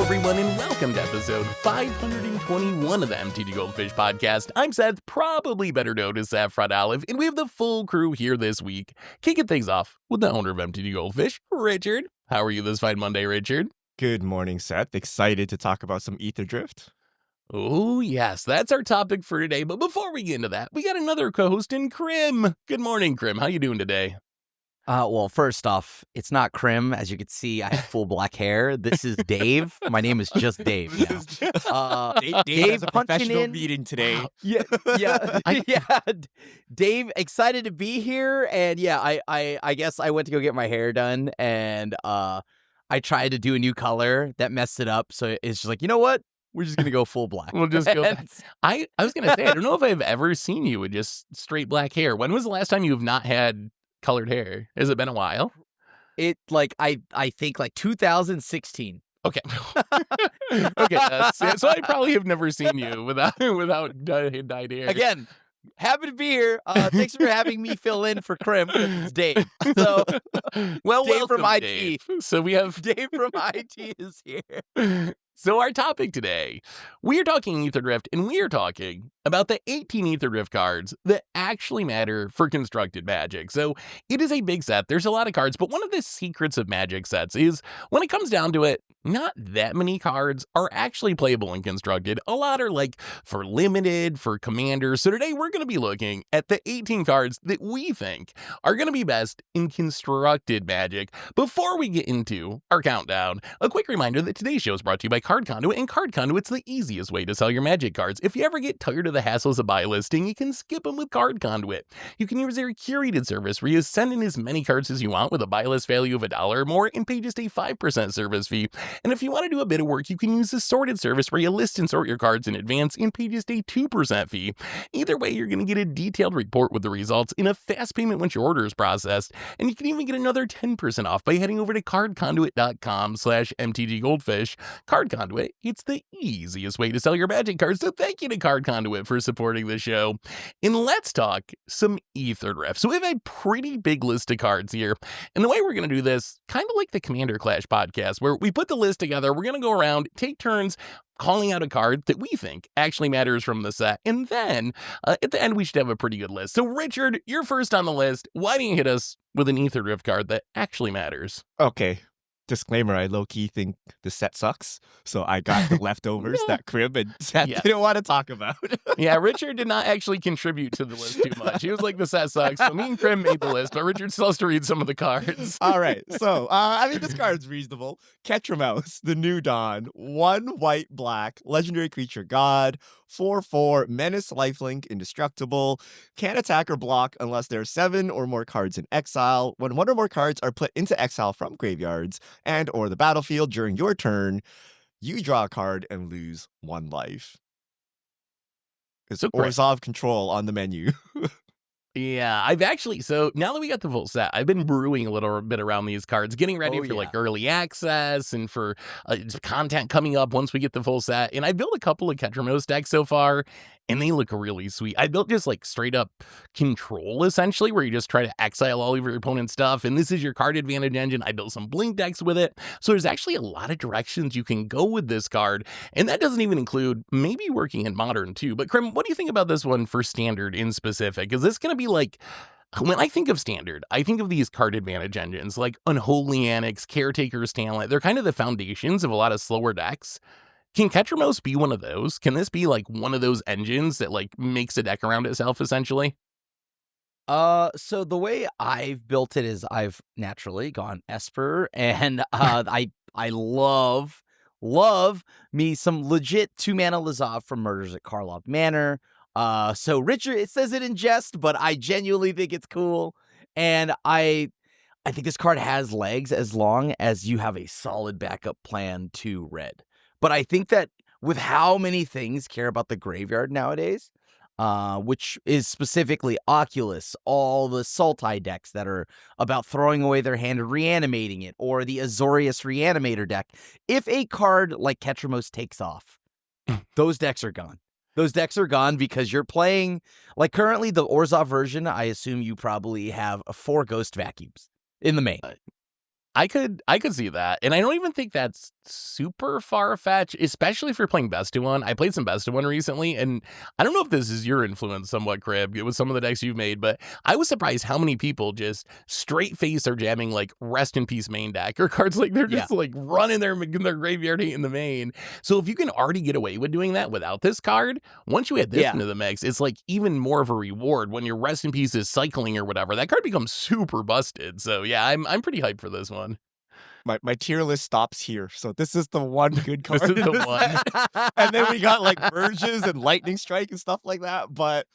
everyone, and welcome to episode 521 of the MTGGoldfish podcast. I'm Seth, probably better known as Saffron Olive, and we have the full crew here this week. Kicking things off with the owner of MTGGoldfish, Richard. How are you this fine Monday, Richard? Good morning, Seth. Excited to talk about some Aetherdrift. Oh, yes, that's our topic for today. But before we get into that, we got another co-host in Krim. Good morning, Krim. How you doing today? Well, first off, it's not Krim. As you can see, I have full black hair. This is Dave. My name is just Dave now. Dave has a punching professional in. meeting today. Yeah. Dave, excited to be here. And yeah, I guess I went to go get my hair done, and I tried to do a new color that messed it up. So it's just like, you know what? We're just gonna go full black. We'll just go. I was gonna say, I don't know if I've ever seen you with just straight black hair. When was the last time you have not had colored hair? Has it been a while? I think like 2016. Okay. Okay. So I probably have never seen you without dyed hair. Again, happy to be here. Thanks for having me fill in for Krim. It's Dave. So, well, Dave welcome, from IT. Dave. So we have Dave from IT is here. So our topic today, we are talking Aetherdrift, and we are talking about the 18 Aetherdrift cards that actually matter for constructed Magic. So it is a big set. There's a lot of cards, but one of the secrets of Magic sets is when it comes down to it, not that many cards are actually playable in constructed. A lot are like for limited, for commanders. So today we're going to be looking at the 18 cards that we think are going to be best in constructed Magic. Before we get into our countdown, a quick reminder that today's show is brought to you by Card Conduit, and Card Conduit's the easiest way to sell your Magic cards. If you ever get tired of the hassles of buy listing, you can skip them with Card Conduit. You can use their curated service where you send in as many cards as you want with a buy list value of $1 or more and pay just a 5% service fee. And if you want to do a bit of work, you can use the sorted service where you list and sort your cards in advance and pay just a 2% fee. Either way, you're going to get a detailed report with the results in a fast payment once your order is processed. And you can even get another 10% off by heading over to cardconduit.com/MTGGoldfish. Card Conduit, it's the easiest way to sell your Magic cards, so thank you to Card Conduit for supporting the show. And let's talk some Aetherdrift. So we have a pretty big list of cards here, and the way we're going to do this, kind of like the Commander Clash podcast, where we put the list together, we're going to go around, take turns, calling out a card that we think actually matters from the set, and then at the end we should have a pretty good list. So Richard, you're first on the list. Why don't you hit us with an Aetherdrift card that actually matters? Okay. Disclaimer, I low-key think the set sucks, so I got the leftovers that Crib and Seth didn't want to talk about. Yeah, Richard did not actually contribute to the list too much. He was like, the set sucks, so me and Krim made the list, but Richard still has to read some of the cards. All right, so I think this card's reasonable. Ketramose, the New Dawn, 1 white black, legendary creature god, 4/4, menace lifelink, indestructible, can't attack or block unless there are 7 or more cards in exile. When 1 or more cards are put into exile from graveyards and or the battlefield during your turn, you draw a card and lose 1 life. It's Orzhov control on the menu. Yeah, I've actually, so now that we got the full set, I've been brewing a little bit around these cards, getting ready for like early access and for content coming up once we get the full set. And I built a couple of Ketramose decks so far, and they look really sweet. I built just like straight up control, essentially, where you just try to exile all of your opponent's stuff. And this is your card advantage engine. I built some blink decks with it. So there's actually a lot of directions you can go with this card. And that doesn't even include maybe working in modern too. But Krim, what do you think about this one for standard in specific? Is this going to be like, when I think of standard, I think of these card advantage engines like Unholy Annex, Caretaker's Talent. They're kind of the foundations of a lot of slower decks. Can Ketramose be one of those? Can this be like one of those engines that like makes a deck around itself essentially? So the way I've built it is I've naturally gone Esper, and I love me some legit 2-mana Lazav from Murders at Karlov Manor. So Richard, it says it in jest, but I genuinely think it's cool, and I think this card has legs as long as you have a solid backup plan to red. But I think that with how many things care about the graveyard nowadays, which is specifically Oculus, all the Sultai decks that are about throwing away their hand and reanimating it, or the Azorius Reanimator deck, if a card like Ketramose takes off, those decks are gone. Those decks are gone because you're playing, like currently the Orzhov version, I assume you probably have 4 Ghost Vacuums in the main. I could see that. And I don't even think that's super far-fetched, especially if you're playing best of one. I played some best of one recently, and I don't know if this is your influence somewhat, Crib, with some of the decks you've made, but I was surprised how many people just straight face are jamming like Rest in Peace main deck or cards like they're just like running their graveyard hate in the main. So if you can already get away with doing that without this card, once you add this into the mix, it's like even more of a reward when your Rest in Peace is cycling or whatever. That card becomes super busted. So yeah, I'm pretty hyped for this one. My tier list stops here. So this is the one good card. This is the one. And then we got like Verges and Lightning Strike and stuff like that. But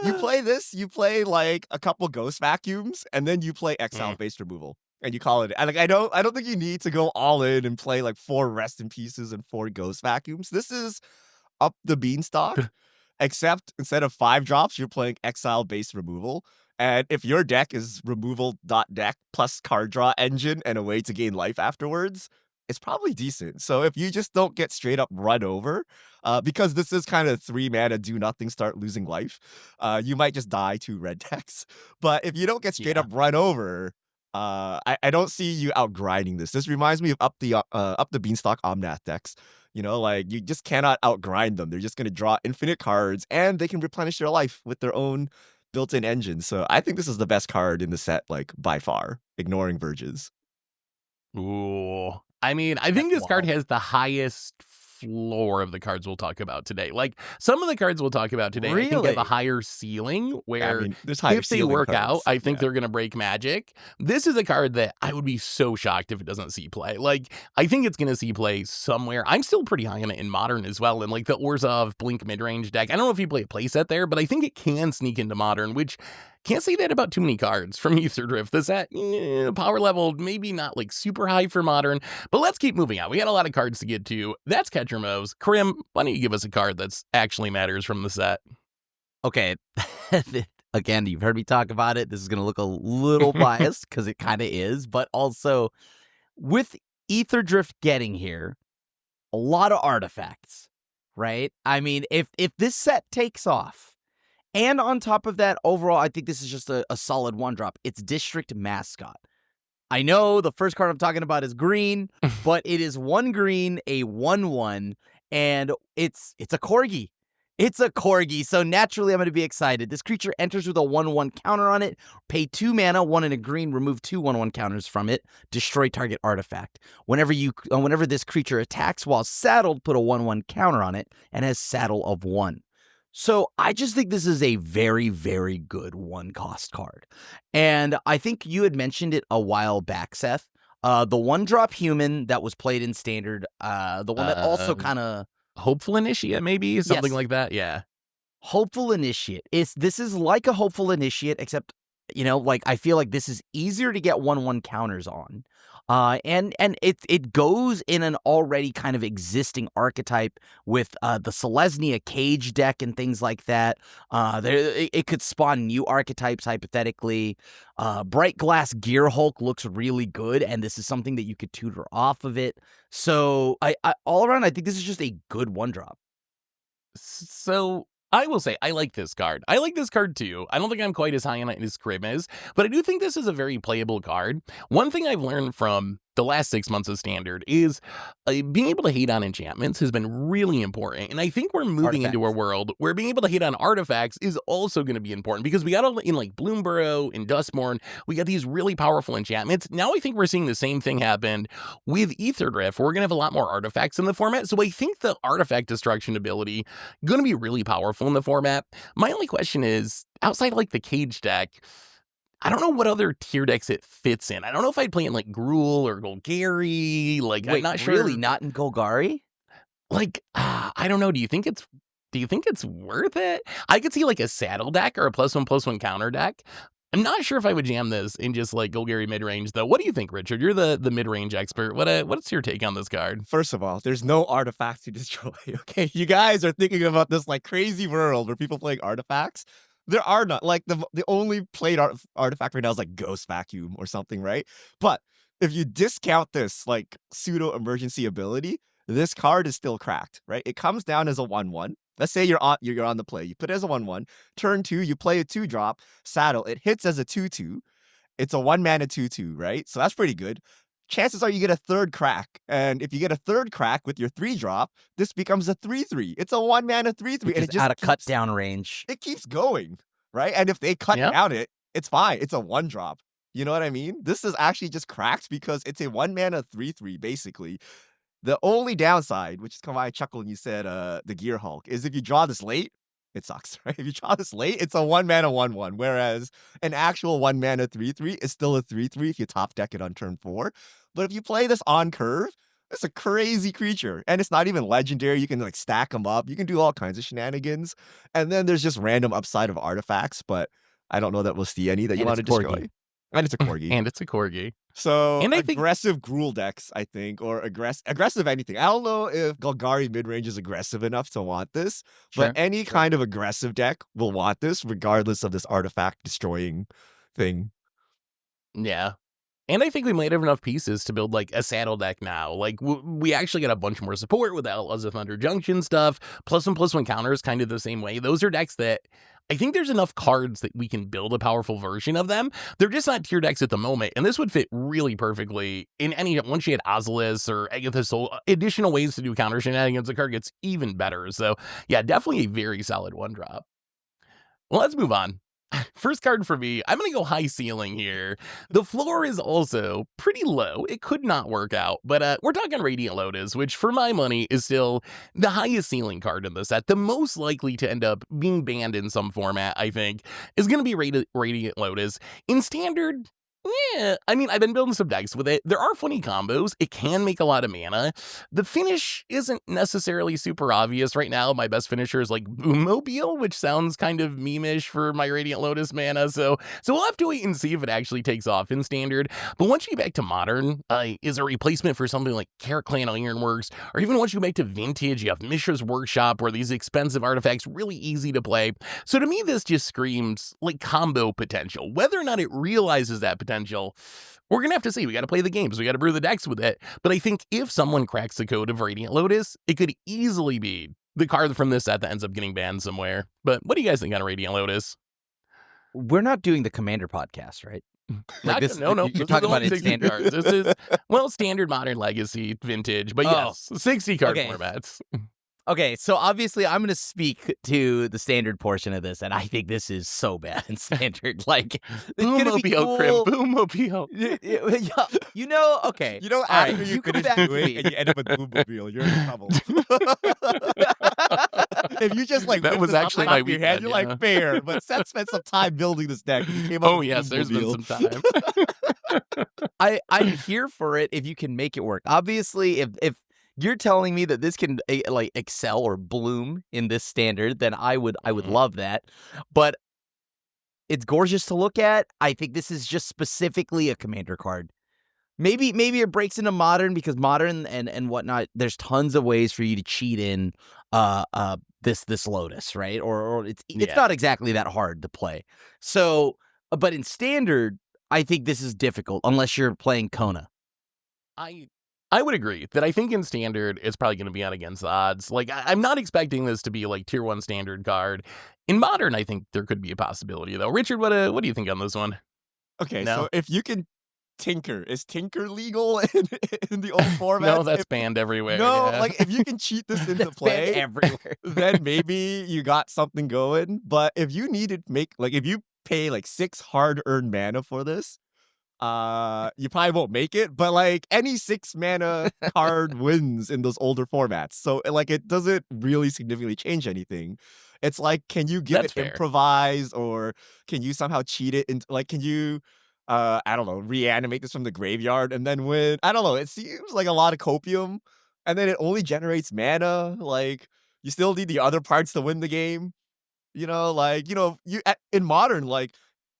you play this, you play like a couple Ghost Vacuums, and then you play Exile-based removal. And you call it. And like I don't think you need to go all in and play like 4 Rest in Pieces and 4 Ghost Vacuums. This is up the beanstalk. Except instead of 5 drops, you're playing Exile-based removal. And if your deck is removal.deck plus card draw engine and a way to gain life afterwards, it's probably decent. So if you just don't get straight up run over, because this is kind of 3 mana do nothing, start losing life, you might just die to red decks. But if you don't get straight up run over, I don't see you outgrinding this. This reminds me of up the beanstalk Omnath decks. You know, like you just cannot outgrind them. They're just going to draw infinite cards, and they can replenish their life with their own built-in engine. So I think this is the best card in the set, like by far, ignoring Verges. Ooh. I mean, I think this card has the highest floor of the cards we'll talk about today. Like some of the cards we'll talk about today, I think have a higher ceiling where if they work out, I think they're going to break Magic. This is a card that I would be so shocked if it doesn't see play. Like I think it's going to see play somewhere. I'm still pretty high on it in Modern as well. And like the Orzhov Blink midrange deck, I don't know if you play a playset there, but I think it can sneak into Modern, which can't say that about too many cards from Aetherdrift. The set, power level, maybe not like super high for Modern, but let's keep moving on. We got a lot of cards to get to. That's Ketramose. Krim, why don't you give us a card that's actually matters from the set? Okay. Again, you've heard me talk about it. This is going to look a little biased because it kind of is, but also with Aetherdrift getting here, a lot of artifacts, right? I mean, if this set takes off, and on top of that, overall, I think this is just a solid 1-drop. It's District Mascot. I know the first card I'm talking about is green, but it is 1 green, a 1/1, and it's a corgi. It's a corgi, so naturally I'm going to be excited. This creature enters with a 1/1 counter on it. Pay 2 mana, 1 and a green, remove 2 1/1 counters from it. Destroy target artifact. Whenever this creature attacks while saddled, put a 1/1 counter on it and has saddle of 1. So I just think this is a very, very good 1-cost card. And I think you had mentioned it a while back, Seth. The 1-drop human that was played in Standard, the one that also kind of... Hopeful Initiate, maybe? Something like that, yeah. Hopeful Initiate. This is like a Hopeful Initiate, except, like I feel like this is easier to get 1/1 counters on. And it goes in an already kind of existing archetype with the Selesnya Cage deck and things like that. It could spawn new archetypes hypothetically. Bright Glass Gearhulk looks really good, and this is something that you could tutor off of it. So I all around, I think this is just a good 1-drop. So I will say, I like this card. I like this card too. I don't think I'm quite as high on it as Krim is, but I do think this is a very playable card. One thing I've learned from the last 6 months of Standard is being able to hate on enchantments has been really important. And I think we're moving into a world where being able to hate on artifacts is also going to be important because we got in like Bloomburrow and Duskmourn, we got these really powerful enchantments. Now I think we're seeing the same thing happen with Aetherdrift. We're going to have a lot more artifacts in the format. So I think the artifact destruction ability going to be really powerful in the format. My only question is, outside like the Cage deck, I don't know what other tier decks it fits in. I don't know if I'd play in like Gruul or Golgari. Like, I'm not sure. Really, not in Golgari? Like, I don't know. Do you think it's worth it? I could see like a saddle deck or a +1/+1 counter deck. I'm not sure if I would jam this in just like Golgari midrange though. What do you think, Richard? You're the midrange expert. What's your take on this card? First of all, there's no artifacts to destroy. Okay, you guys are thinking about this like crazy world where people playing artifacts. There are not, like, the only played artifact right now is like Ghost Vacuum or something, right? But if you discount this like pseudo emergency ability, this card is still cracked, right? It comes down as a 1/1. Let's say you're on the play. You put it as a 1/1. Turn 2, you play a 2-drop, saddle. It hits as a 2/2. It's a 1-mana 2/2, right? So that's pretty good. chances are you get a third crack. And if you get a third crack with your 3-drop, this becomes a 3/3. It's a 1-mana 3/3. Which And is it just out of cut down range. It keeps going, right? And if they cut Yeah. down it's fine. It's a 1-drop. You know what I mean? This is actually just cracked because it's a 1-mana 3/3, basically. The only downside, which is kind of why I chuckled when you said the gearhulk, is if you draw this late, it sucks, right? If you draw this late, it's a 1-mana 1/1, whereas an actual 1-mana 3/3 is still a 3/3 if you top deck it on turn 4. But if you play this on curve, it's a crazy creature, and it's not even legendary. You can like stack them up. You can do all kinds of shenanigans, and then there's just random upside of artifacts. But I don't know that we'll see any that you And want to it's corgi. destroy. And it's a corgi. And it's a corgi. So And I think- aggressive Gruul decks, I think, or aggressive anything. I don't know if Golgari midrange is aggressive enough to want this, Sure. but any kind of aggressive deck will want this, regardless of this artifact destroying thing. Yeah. And I think we might have enough pieces to build like a saddle deck now. Like we actually got a bunch more support with Outlaws of Thunder Junction stuff. +1/+1 counters kind of the same way. Those are decks that I think there's enough cards that we can build a powerful version of them. They're just not tier decks at the moment. And this would fit really perfectly in any, once you had Ozelus or Agatha's Soul, additional ways to do counter shenanigans, the card gets even better. So yeah, definitely a very solid 1-drop. Well, let's move on. First card for me, I'm going to go high ceiling here. The floor is also pretty low. It could not work out, but we're talking Radiant Lotus, which for my money is still the highest ceiling card in the set. The most likely to end up being banned in some format, I think, is going to be Radiant Lotus. In Standard, yeah, I mean, I've been building some decks with it. There are funny combos. It can make a lot of mana. The finish isn't necessarily super obvious right now. My best finisher is like Boommobile, which sounds kind of meme-ish for my Radiant Lotus mana. So we'll have to wait and see if it actually takes off in Standard. But once you get back to Modern, is a replacement for something like Carrot Clan Ironworks, or even once you get back to Vintage, you have Mishra's Workshop, where these expensive artifacts really easy to play. So to me, this just screams like combo potential. Whether or not it realizes that potential, we're going to have to see. We got to play the games. We got to brew the decks with it. But I think if someone cracks the code of Radiant Lotus, it could easily be the card from this set that ends up getting banned somewhere. But what do you guys think on Radiant Lotus? We're not doing the Commander podcast, right? No. You're talking about it standard cards. This is, well, Standard, Modern, Legacy, Vintage. But yes, 60 card Okay. formats. Okay, so obviously I'm going to speak to the Standard portion of this, and I think this is so bad in Standard. Like, it's going to be Boommobile, cool. Crim, Boommobile. You know, okay. You know, All right, after you you come finish back to doing me. it and you end up with Boommobile, you're in trouble. If you just like That whip was this off actually the my top of your head, weekend, you're yeah. like fair. But Seth spent some time building this deck. He came up Oh, with yes, there's been Boommobile. some time. I'm here for it if you can make it work. Obviously, if you're telling me that this can like excel or bloom in this Standard, then I would love that. But it's gorgeous to look at. I think this is just specifically a Commander card. Maybe it breaks into Modern, because Modern and whatnot, there's tons of ways for you to cheat in this Lotus, right? Or it's Yeah. not exactly that hard to play. So, but in Standard, I think this is difficult unless you're playing Kona. I would agree that I think in Standard, it's probably going to be on against the odds. Like, I'm not expecting this to be like tier 1 Standard card. In Modern, I think there could be a possibility, though. Richard, what do you think on this one? Okay, No. so if you can tinker, is tinker legal in the old format? No, that's banned everywhere. No, yeah. like if you can cheat this into That's banned play, everywhere. then maybe you got something going. But if you needed if you pay like 6 hard-earned mana for this, you probably won't make it. But like any 6 mana card wins in those older formats, so like it doesn't really significantly change anything. It's like, can you give That's it fair. improvise, or can you somehow cheat it into, like, can you I don't know, reanimate this from the graveyard and then win? I don't know. It seems like a lot of copium, and then it only generates mana. Like, you still need the other parts to win the game. You know, like, in Modern, like,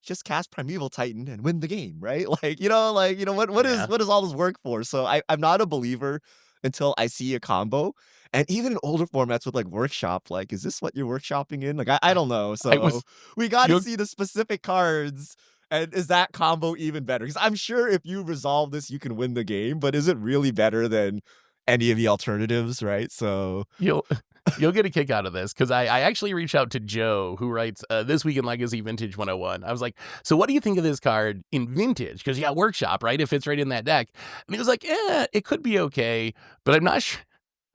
just cast Primeval Titan and win the game, right? Like, what Yeah. is all this work for? So I'm not a believer until I see a combo. And even in older formats with like Workshop, like, is this what you're workshopping in? Like, I don't know. So we got to you- see the specific cards. And is that combo even better? Because I'm sure if you resolve this, you can win the game. But is it really better than any of the alternatives, right? So You'll You'll get a kick out of this because I actually reached out to Joe, who writes This Week in Legacy Vintage 101. I was like, so what do you think of this card in Vintage? Because you got Workshop, right? It fits right in that deck. And he was like, it could be okay, but I'm not sure.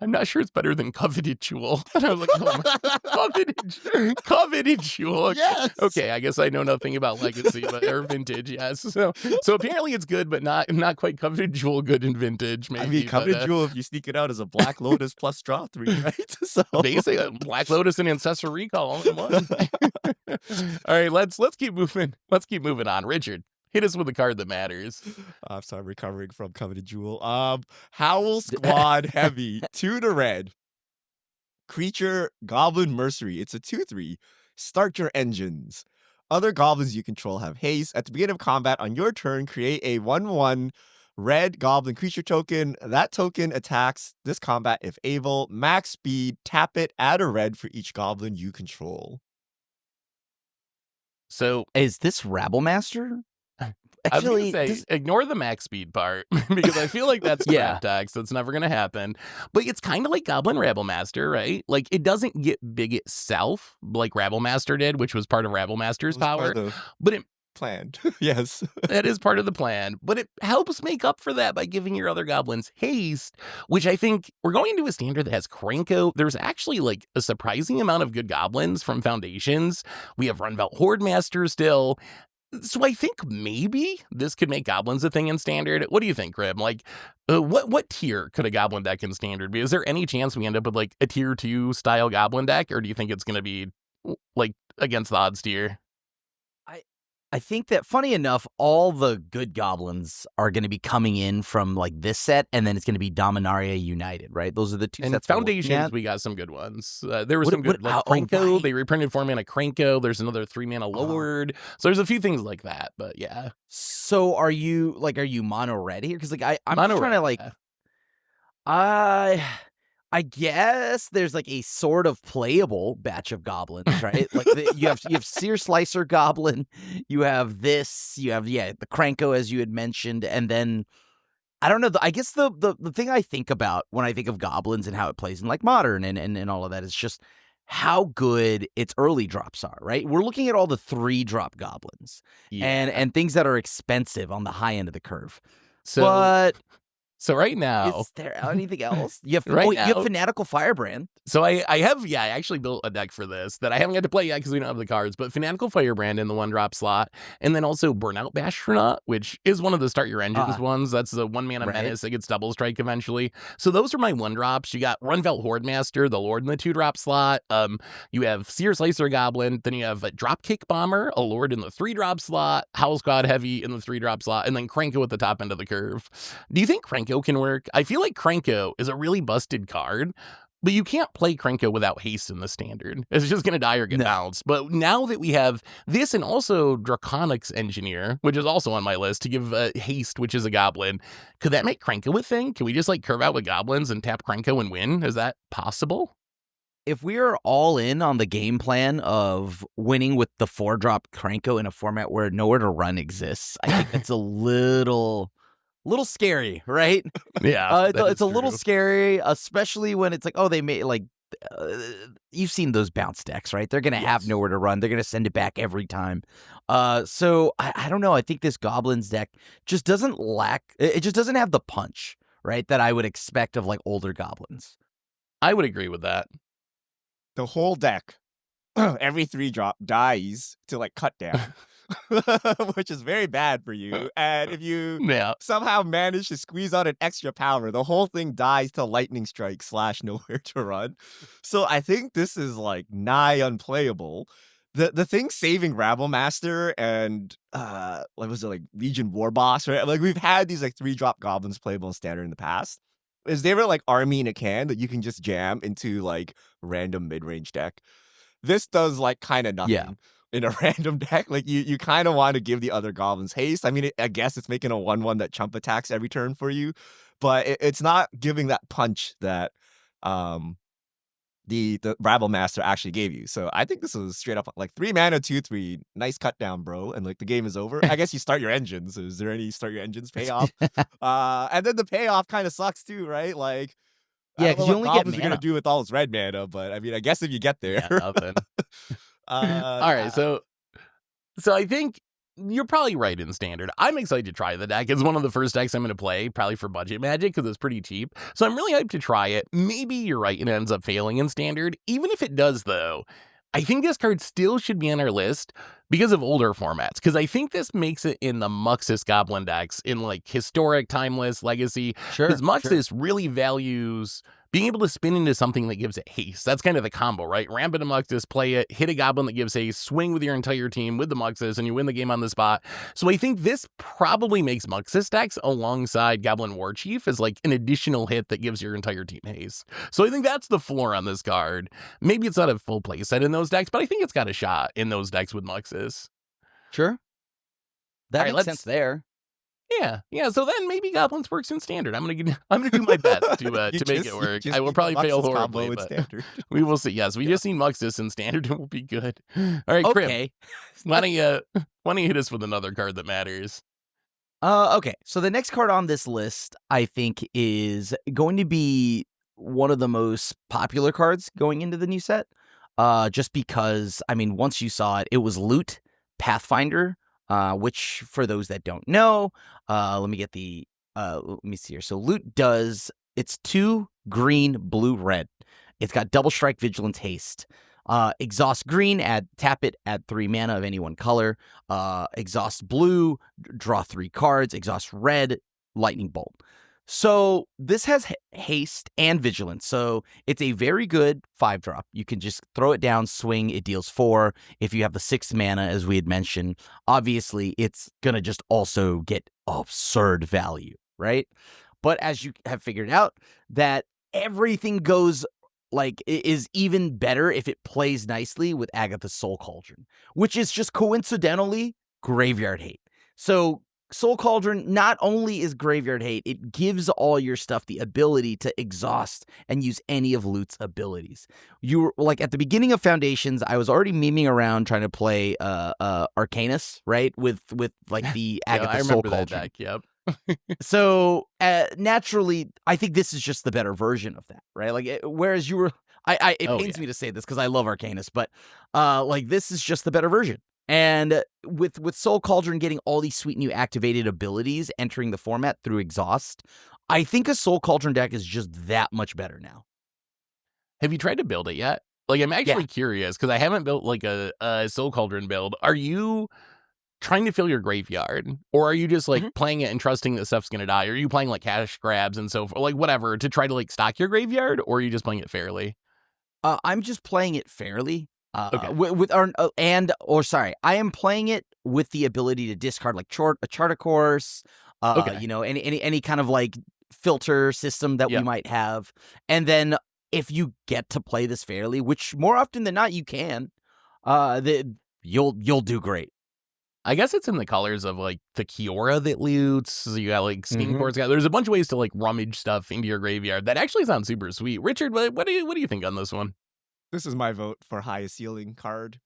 I'm not sure it's better than Coveted Jewel. And I was like, oh my, Coveted Jewel. Yes. Okay, I guess I know nothing about Legacy or Vintage, yes. So apparently it's good, but not quite Coveted Jewel good in Vintage, maybe. I mean, Coveted Jewel, if you sneak it out as a Black Lotus plus draw 3, right? So basically, Black Lotus and Ancestor Recall all in one. All right, let's keep moving. Let's keep moving on. Richard, hit us with a card that matters. I'm sorry, I'm recovering from Coveted Jewel. Howlsquad Heavy, 2 to red. Creature, Goblin Mercenary. It's a 2/3. Start your engines. Other goblins you control have haste. At the beginning of combat on your turn, create a 1/1 red goblin creature token. That token attacks this combat if able. Max speed, tap it, add a red for each goblin you control. So Is this Rabble Master? Actually, I was gonna say, ignore the max speed part because I feel like that's trap text. That's never gonna happen. But it's kind of like Goblin Rabble Master, right? Like it doesn't get big itself like Rabble Master did, which was part of Rabble Master's power. But it planned. Yes. That is part of the plan, but it helps make up for that by giving your other goblins haste, which I think we're going into a standard that has Krenko. There's actually like a surprising amount of good goblins from Foundations. We have Runvelt Horde Master still. So I think maybe this could make goblins a thing in standard. What do you think, Grim? Like, what tier could a goblin deck in standard be? Is there any chance we end up with like a tier 2 style goblin deck, or do you think it's going to be like against the odds tier? I think that, funny enough, all the good goblins are going to be coming in from like this set, and then it's going to be Dominaria United, right? Those are the two and sets. Foundations, we got some good ones. There were some good, like Krenko. Right. They reprinted 4-mana Krenko. There's another 3-mana Lord. So there's a few things like that, but yeah. So are you mono red here? Because like I'm trying to like, I guess there's like a sort of playable batch of goblins, right? Like you have Sear Slicer Goblin, you have the Krenko as you had mentioned, and then I don't know. I guess the thing I think about when I think of goblins and how it plays in like Modern and all of that is just how good its early drops are, right? We're looking at all the 3-drop goblins and things that are expensive on the high end of the curve. So right now, is there anything else? You have you have Fanatical Firebrand. So I actually built a deck for this that I haven't got to play yet because we don't have the cards, but Fanatical Firebrand in the 1-drop slot, and then also Burnout Bastronaut, which is one of the Start Your Engines ones. That's the 1-mana menace that gets double strike eventually. So those are my 1-drops. You got Runvelt Horde Master, the Lord in the 2-drop slot. You have Sear Slicer Goblin, then you have a Dropkick Bomber, a Lord in the 3-drop slot, Howlsquad Heavy in the 3-drop slot, and then Krenko at the top end of the curve. Do you think Krenko can work? I feel like Krenko is a really busted card, but you can't play Krenko without haste in the standard. It's just going to die or get bounced. But now that we have this and also Draconic's Engineer, which is also on my list to give haste, which is a goblin, could that make Krenko a thing? Can we just like curve out with goblins and tap Krenko and win? Is that possible? If we are all in on the game plan of winning with the 4-drop Krenko in a format where nowhere to run exists, I think that's a little scary, right? Yeah, it's a little scary, especially when it's like, oh, they made like you've seen those bounce decks, right? They're gonna have nowhere to run. They're gonna send it back every time. So I don't know. I think this Goblins deck just doesn't lack. It just doesn't have the punch, right, that I would expect of like older Goblins. I would agree with that. The whole deck, every 3-drop dies to like cut down. Which is very bad for you. And if you somehow manage to squeeze out an extra power, the whole thing dies to lightning strike / nowhere to run. So I think this is like nigh unplayable. The thing saving Rabble Master and what was it, like Legion War Boss, right? Like we've had these like 3-drop goblins playable in standard in the past. Is they were like army in a can that you can just jam into like random mid-range deck. This does like kind of nothing. In a random deck, like you kind of want to give the other goblins haste. I mean, I guess it's making a 1/1 that chump attacks every turn for you, but it's not giving that punch that the Rabble Master actually gave you. So I think this was straight up like 3-mana 2/3, nice cut down, bro, and like the game is over. I guess you start your engines. Is there any start your engines payoff? And then the payoff kind of sucks too, right? Like I Yeah, don't know because you what only get goblins are gonna mana. do with all this red mana, but I mean, I guess if you get there. Yeah, nothing. uh, All right, so I think you're probably right in standard. I'm excited to try the deck. It's one of the first decks I'm going to play, probably for budget Magic, because it's pretty cheap. So I'm really hyped to try it. Maybe you're right, it ends up failing in standard. Even if it does, though, I think this card still should be on our list because of older formats. Because I think this makes it in the Muxus Goblin decks in like historic, timeless, legacy. Sure. Because Muxus really values being able to spin into something that gives it haste. That's kind of the combo, right? Ramp into Muxus, play it, hit a goblin that gives haste, swing with your entire team with the Muxus, and you win the game on the spot. So I think this probably makes Muxus decks alongside Goblin Warchief as like an additional hit that gives your entire team haste. So I think that's the floor on this card. Maybe it's not a full playset in those decks, but I think it's got a shot in those decks with Muxus. Sure. That All right, makes sense there. Yeah. So then maybe Goblins works in standard. I'm gonna do my best to make it work. I will probably fail horribly, but standard. we will see. Yes, we just need Muxus in standard and we'll be good. All right, Crim, Okay. why don't you hit us with another card that matters? Okay. So the next card on this list, I think, is going to be one of the most popular cards going into the new set. Just because, I mean, once you saw it, it was Loot Pathfinder. Which, for those that don't know, let me see here. So Loot it's 2 green, blue, red. It's got double strike, vigilance, haste. Exhaust green, tap it, add 3 mana of any one color. Exhaust blue, draw 3 cards. Exhaust red, lightning bolt. So this has haste and vigilance. So it's a very good 5-drop. You can just throw it down, swing, it deals 4. If you have the 6 mana, as we had mentioned, obviously it's going to just also get absurd value, right? But as you have figured out, that everything goes is even better if it plays nicely with Agatha's Soul Cauldron, which is just coincidentally graveyard hate. So Soul Cauldron not only is graveyard hate, it gives all your stuff the ability to exhaust and use any of Loot's abilities. You were like at the beginning of Foundations, I was already memeing around trying to play Arcanus, right? With like the Agatha Soul Cauldron. That deck, yep. So naturally, I think this is just the better version of that, right? Like, whereas you were, it pains me to say this because I love Arcanus, but like this is just the better version. And with Soul Cauldron getting all these sweet new activated abilities entering the format through Exhaust, I think a Soul Cauldron deck is just that much better now. Have you tried to build it yet? Like, I'm actually curious because I haven't built like a Soul Cauldron build. Are you trying to fill your graveyard, or are you just like playing it and trusting that stuff's gonna die? Are you playing like cash grabs and so forth, like whatever, to try to like stock your graveyard, or are you just playing it fairly? I'm just playing it fairly. Okay. I am playing it with the ability to discard like a chart of course, you know, any kind of like filter system that we might have, and then if you get to play this fairly, which more often than not you can, you'll do great. I guess it's in the colors of like the Kiora that loots. So you got like Steam Courts. There's a bunch of ways to like rummage stuff into your graveyard. That actually sounds super sweet. Richard, what do you think on this one? This is my vote for highest ceiling card.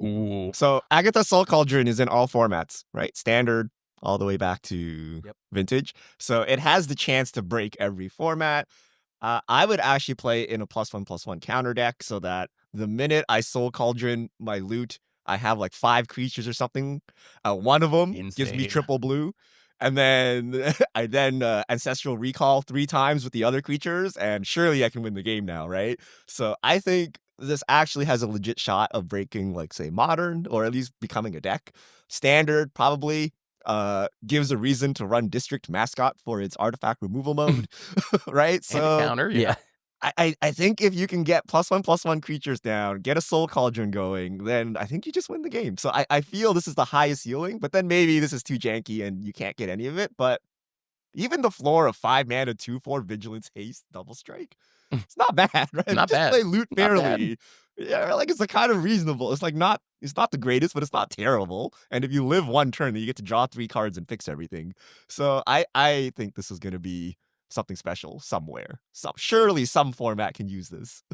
Ooh. So Agatha Soul Cauldron is in all formats, right? Standard all the way back to Vintage. So it has the chance to break every format. I would actually play in a +1/+1 counter deck so that the minute I Soul Cauldron my Loot, I have like 5 creatures or something. One of them gives me triple blue. And then I Ancestral Recall 3 times with the other creatures, and surely I can win the game now, right? So I think this actually has a legit shot of breaking, like, say, Modern, or at least becoming a deck. Standard probably gives a reason to run District Mascot for its artifact removal mode, right? So and a counter, yeah. I think if you can get +1/+1 creatures down, get a Soul Cauldron going, then I think you just win the game. So I feel this is the highest ceiling, but then maybe this is too janky and you can't get any of it. But even the floor of 5 mana, 2/4 vigilance, haste, double strike, it's not bad, right? Not just bad. play Loot fairly. Yeah, like it's kind of reasonable. It's like it's not the greatest, but it's not terrible. And if you live one turn, then you get to draw 3 cards and fix everything. So I think this is gonna be something special somewhere. Surely some format can use this.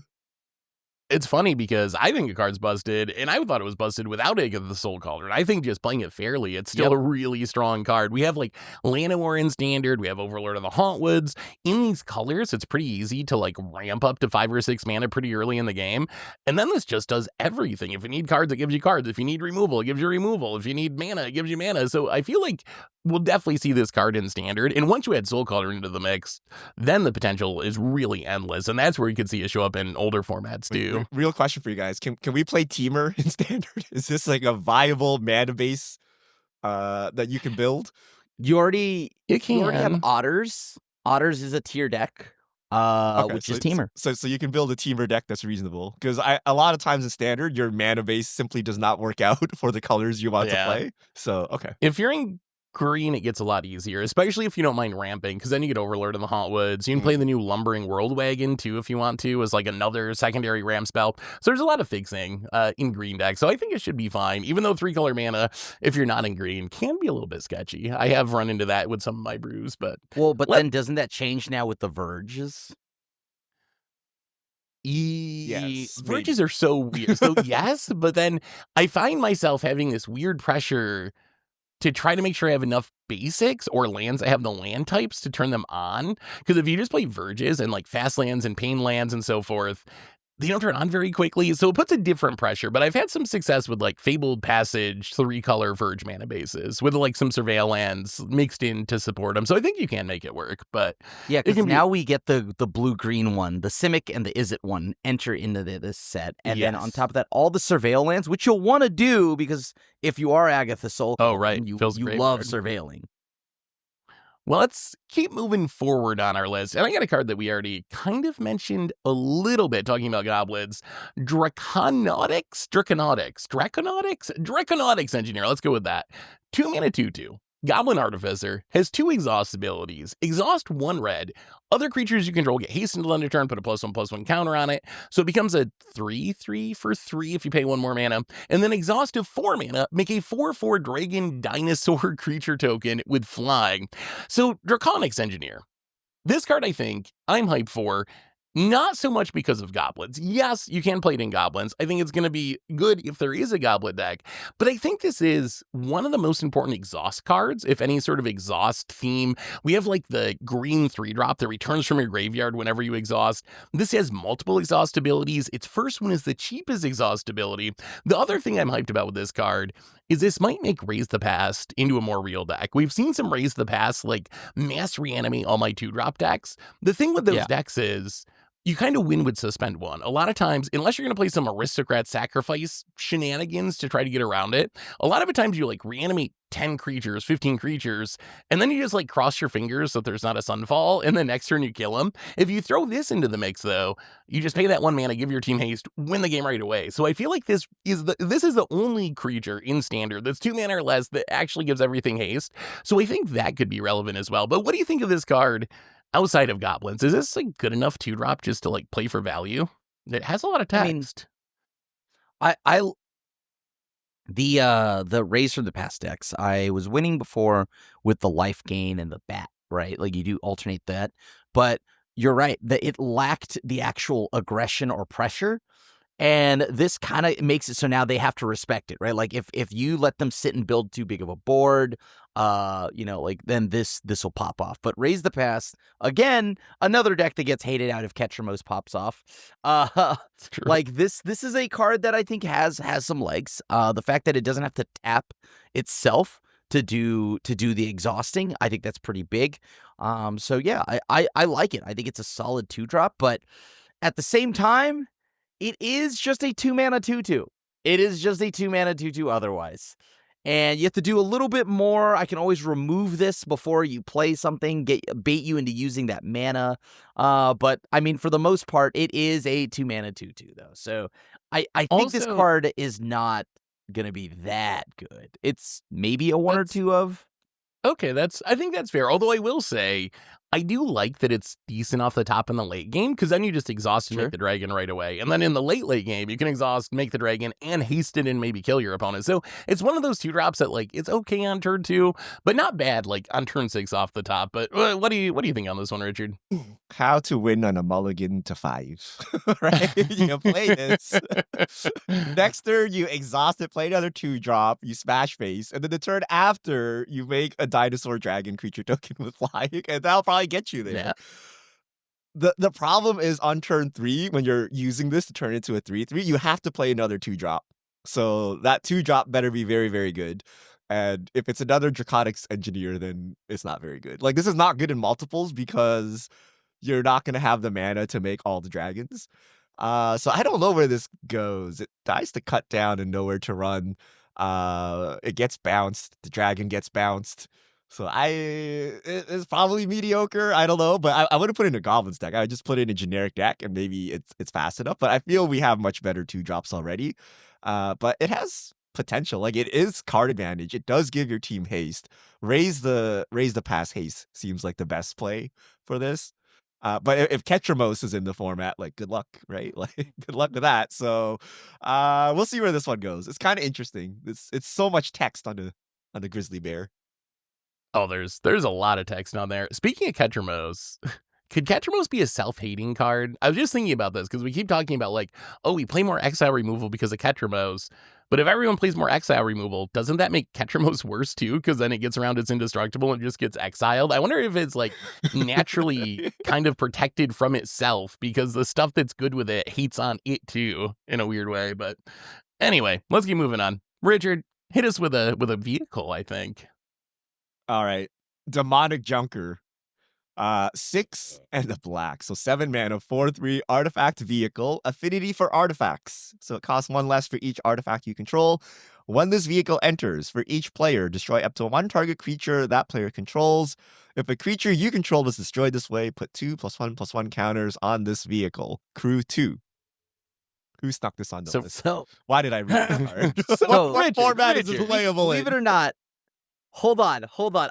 It's funny because I think the card's busted, and I thought it was busted without Agatha the Soul Cauldron. I think just playing it fairly, it's still a really strong card. We have like Llanowar in Standard, we have Overlord of the Hauntwoods. In these colors, it's pretty easy to like ramp up to 5 or 6 mana pretty early in the game. And then this just does everything. If you need cards, it gives you cards. If you need removal, it gives you removal. If you need mana, it gives you mana. So I feel like we'll definitely see this card in Standard. And once you add Soul Cauldron into the mix, then the potential is really endless. And that's where you could see it show up in older formats too. Real question for you guys. Can we play Teamer in Standard? Is this like a viable mana base that you can build? You already can. have Otters. Otters is a tier deck, which is Teamer. So you can build a Teamer deck that's reasonable. Because a lot of times in Standard, your mana base simply does not work out for the colors you want to play. So, okay. If you're in green, it gets a lot easier, especially if you don't mind ramping, because then you get Overlord in the Hauntwoods. You can play the new Lumbering World Wagon too if you want to, as like another secondary ramp spell. So there's a lot of fixing in green deck. So I think it should be fine, even though 3-color mana, if you're not in green, can be a little bit sketchy. I have run into that with some of my brews, but then doesn't that change now with the Verges? Yes, Verges are so weird. So yes, but then I find myself having this weird pressure to try to make sure I have enough basics or lands that have the land types to turn them on. Because if you just play Verges and like fast lands and pain lands and so forth, they don't turn on very quickly. So it puts a different pressure. But I've had some success with like Fabled Passage 3-color Verge mana bases with like some Surveil lands mixed in to support them. So I think you can make it work. But yeah, because now we get the blue-green one, the Simic and the Izzet one enter into this set. And then on top of that, all the Surveil lands, which you'll want to do because if you are Agatha Soul, you love surveilling. Well, let's keep moving forward on our list. And I got a card that we already kind of mentioned a little bit talking about goblins. Draconic Engineer. Let's go with that. 2 mana 2/2. Goblin Artificer has 2 exhaust abilities. Exhaust 1 red. Other creatures you control get hastened to end a turn, put a +1/+1 counter on it. So it becomes a 3/3 for 3 if you pay 1 more mana. And then exhaust of 4 mana, make a 4/4 dragon dinosaur creature token with flying. So Draconic Engineer. This card I think I'm hyped for. Not so much because of goblins. Yes, you can play it in goblins. I think it's going to be good if there is a goblet deck. But I think this is one of the most important exhaust cards, if any sort of exhaust theme. We have like the green 3-drop that returns from your graveyard whenever you exhaust. This has multiple exhaust abilities. Its first one is the cheapest exhaust ability. The other thing I'm hyped about with this card is this might make Raise the Past into a more real deck. We've seen some Raise the Past like mass reanimate all my 2-drop decks. The thing with those decks is you kind of win with Suspend 1. A lot of times, unless you're going to play some Aristocrat Sacrifice shenanigans to try to get around it, a lot of the times you like reanimate 10 creatures, 15 creatures, and then you just like cross your fingers so there's not a Sunfall, and the next turn you kill them. If you throw this into the mix though, you just pay that 1 mana, give your team haste, win the game right away. So I feel like this is the only creature in Standard that's 2 mana or less that actually gives everything haste. So I think that could be relevant as well. But what do you think of this card outside of goblins? Is this like good enough 2-drop just to like play for value? It has a lot of text. The Raise from the Past decks, I was winning before with the life gain and the bat, right? Like you do alternate that, but you're right that it lacked the actual aggression or pressure. And this kind of makes it so now they have to respect it, right? Like if you let them sit and build too big of a board, then this will pop off. But Raise the Past, again, another deck that gets hated out if Ketramose pops off. Like this is a card that I think has some legs. The fact that it doesn't have to tap itself to do the exhausting, I think that's pretty big. So yeah, I like it. I think it's a solid 2-drop, but at the same time, it is just a 2 mana 2/2. It is just a 2 mana 2/2 otherwise. And you have to do a little bit more. I can always remove this before you play something, bait you into using that mana. But I mean, for the most part, it is a 2 mana 2/2 though. So I think this card is not gonna be that good. It's maybe a 1 or 2 of. Okay, I think that's fair. Although I will say, I do like that it's decent off the top in the late game, because then you just exhaust and Sure. make the dragon right away. And then in the late game, you can exhaust, make the dragon, and haste it and maybe kill your opponent. So it's one of those 2-drops that, like, it's okay on turn 2, but not bad, like, on turn 6 off the top. But what do you think on this one, Richard? How to win on a mulligan to 5, right? You can play this. Next turn, you exhaust it, play another 2-drop, you smash face, and then the turn after, you make a dinosaur dragon creature token with flying, and that'll probably get you there. Yeah. The problem is on turn 3, when you're using this to turn into a 3/3, you have to play another 2-drop. So that 2-drop better be very, very good. And if it's another Draconic engineer, then it's not very good. Like, this is not good in multiples because you're not going to have the mana to make all the dragons. So I don't know where this goes. It dies to cut down and nowhere to run. It gets bounced. The dragon gets bounced. So it's probably mediocre. I don't know, but I wouldn't put it in a Goblins deck. I would just put it in a generic deck, and maybe it's fast enough. But I feel we have much better 2-drops already. But it has potential. Like, it is card advantage. It does give your team haste. Raise the pass haste seems like the best play for this. But if Ketramose is in the format, like, good luck, right? Like, good luck with that. So we'll see where this one goes. It's kind of interesting. It's so much text on the Grizzly Bear. Oh, there's a lot of text on there. Speaking of Ketramose, could Ketramose be a self-hating card? I was just thinking about this because we keep talking about, like, oh, we play more exile removal because of Ketramose. But if everyone plays more exile removal, doesn't that make Ketramose worse too? Because then it gets around it's indestructible and just gets exiled. I wonder if it's, like, naturally kind of protected from itself because the stuff that's good with it hates on it too in a weird way. But anyway, let's keep moving on. Richard, hit us with a vehicle, I think. All right. Demonic Junker. 6 and a black. So 7 mana, 4/3 artifact vehicle. Affinity for artifacts. So it costs 1 less for each artifact you control. When this vehicle enters, for each player, destroy up to 1 target creature that player controls. If a creature you control is destroyed this way, put 2 +1/+1 counters on this vehicle. Crew 2. Who snuck this on the list? So Why did I read that card? So, what format is Richard, this playable believe in? it or not, hold on.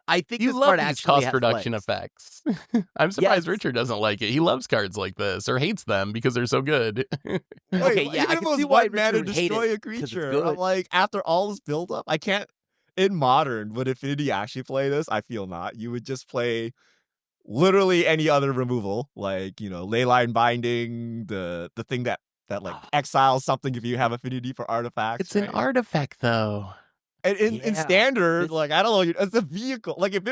I think You this love card these actually cost has reduction legs. effects. I'm surprised Yes. Richard doesn't like it. He loves cards like this or hates them because they're so good. Okay, Wait, yeah, even I if can it was see why 1 mana Richard would hate destroy it, a 'cause it's creature, I'm good. like, after all this build up, I can't. In Modern, would Affinity actually play this? I feel not. You would just play literally any other removal, like, Leyline Binding, the thing that like exiles something if you have Affinity for artifacts. It's an right? artifact, though. And in Yeah. Standard, like, I don't know, it's a vehicle. Like, if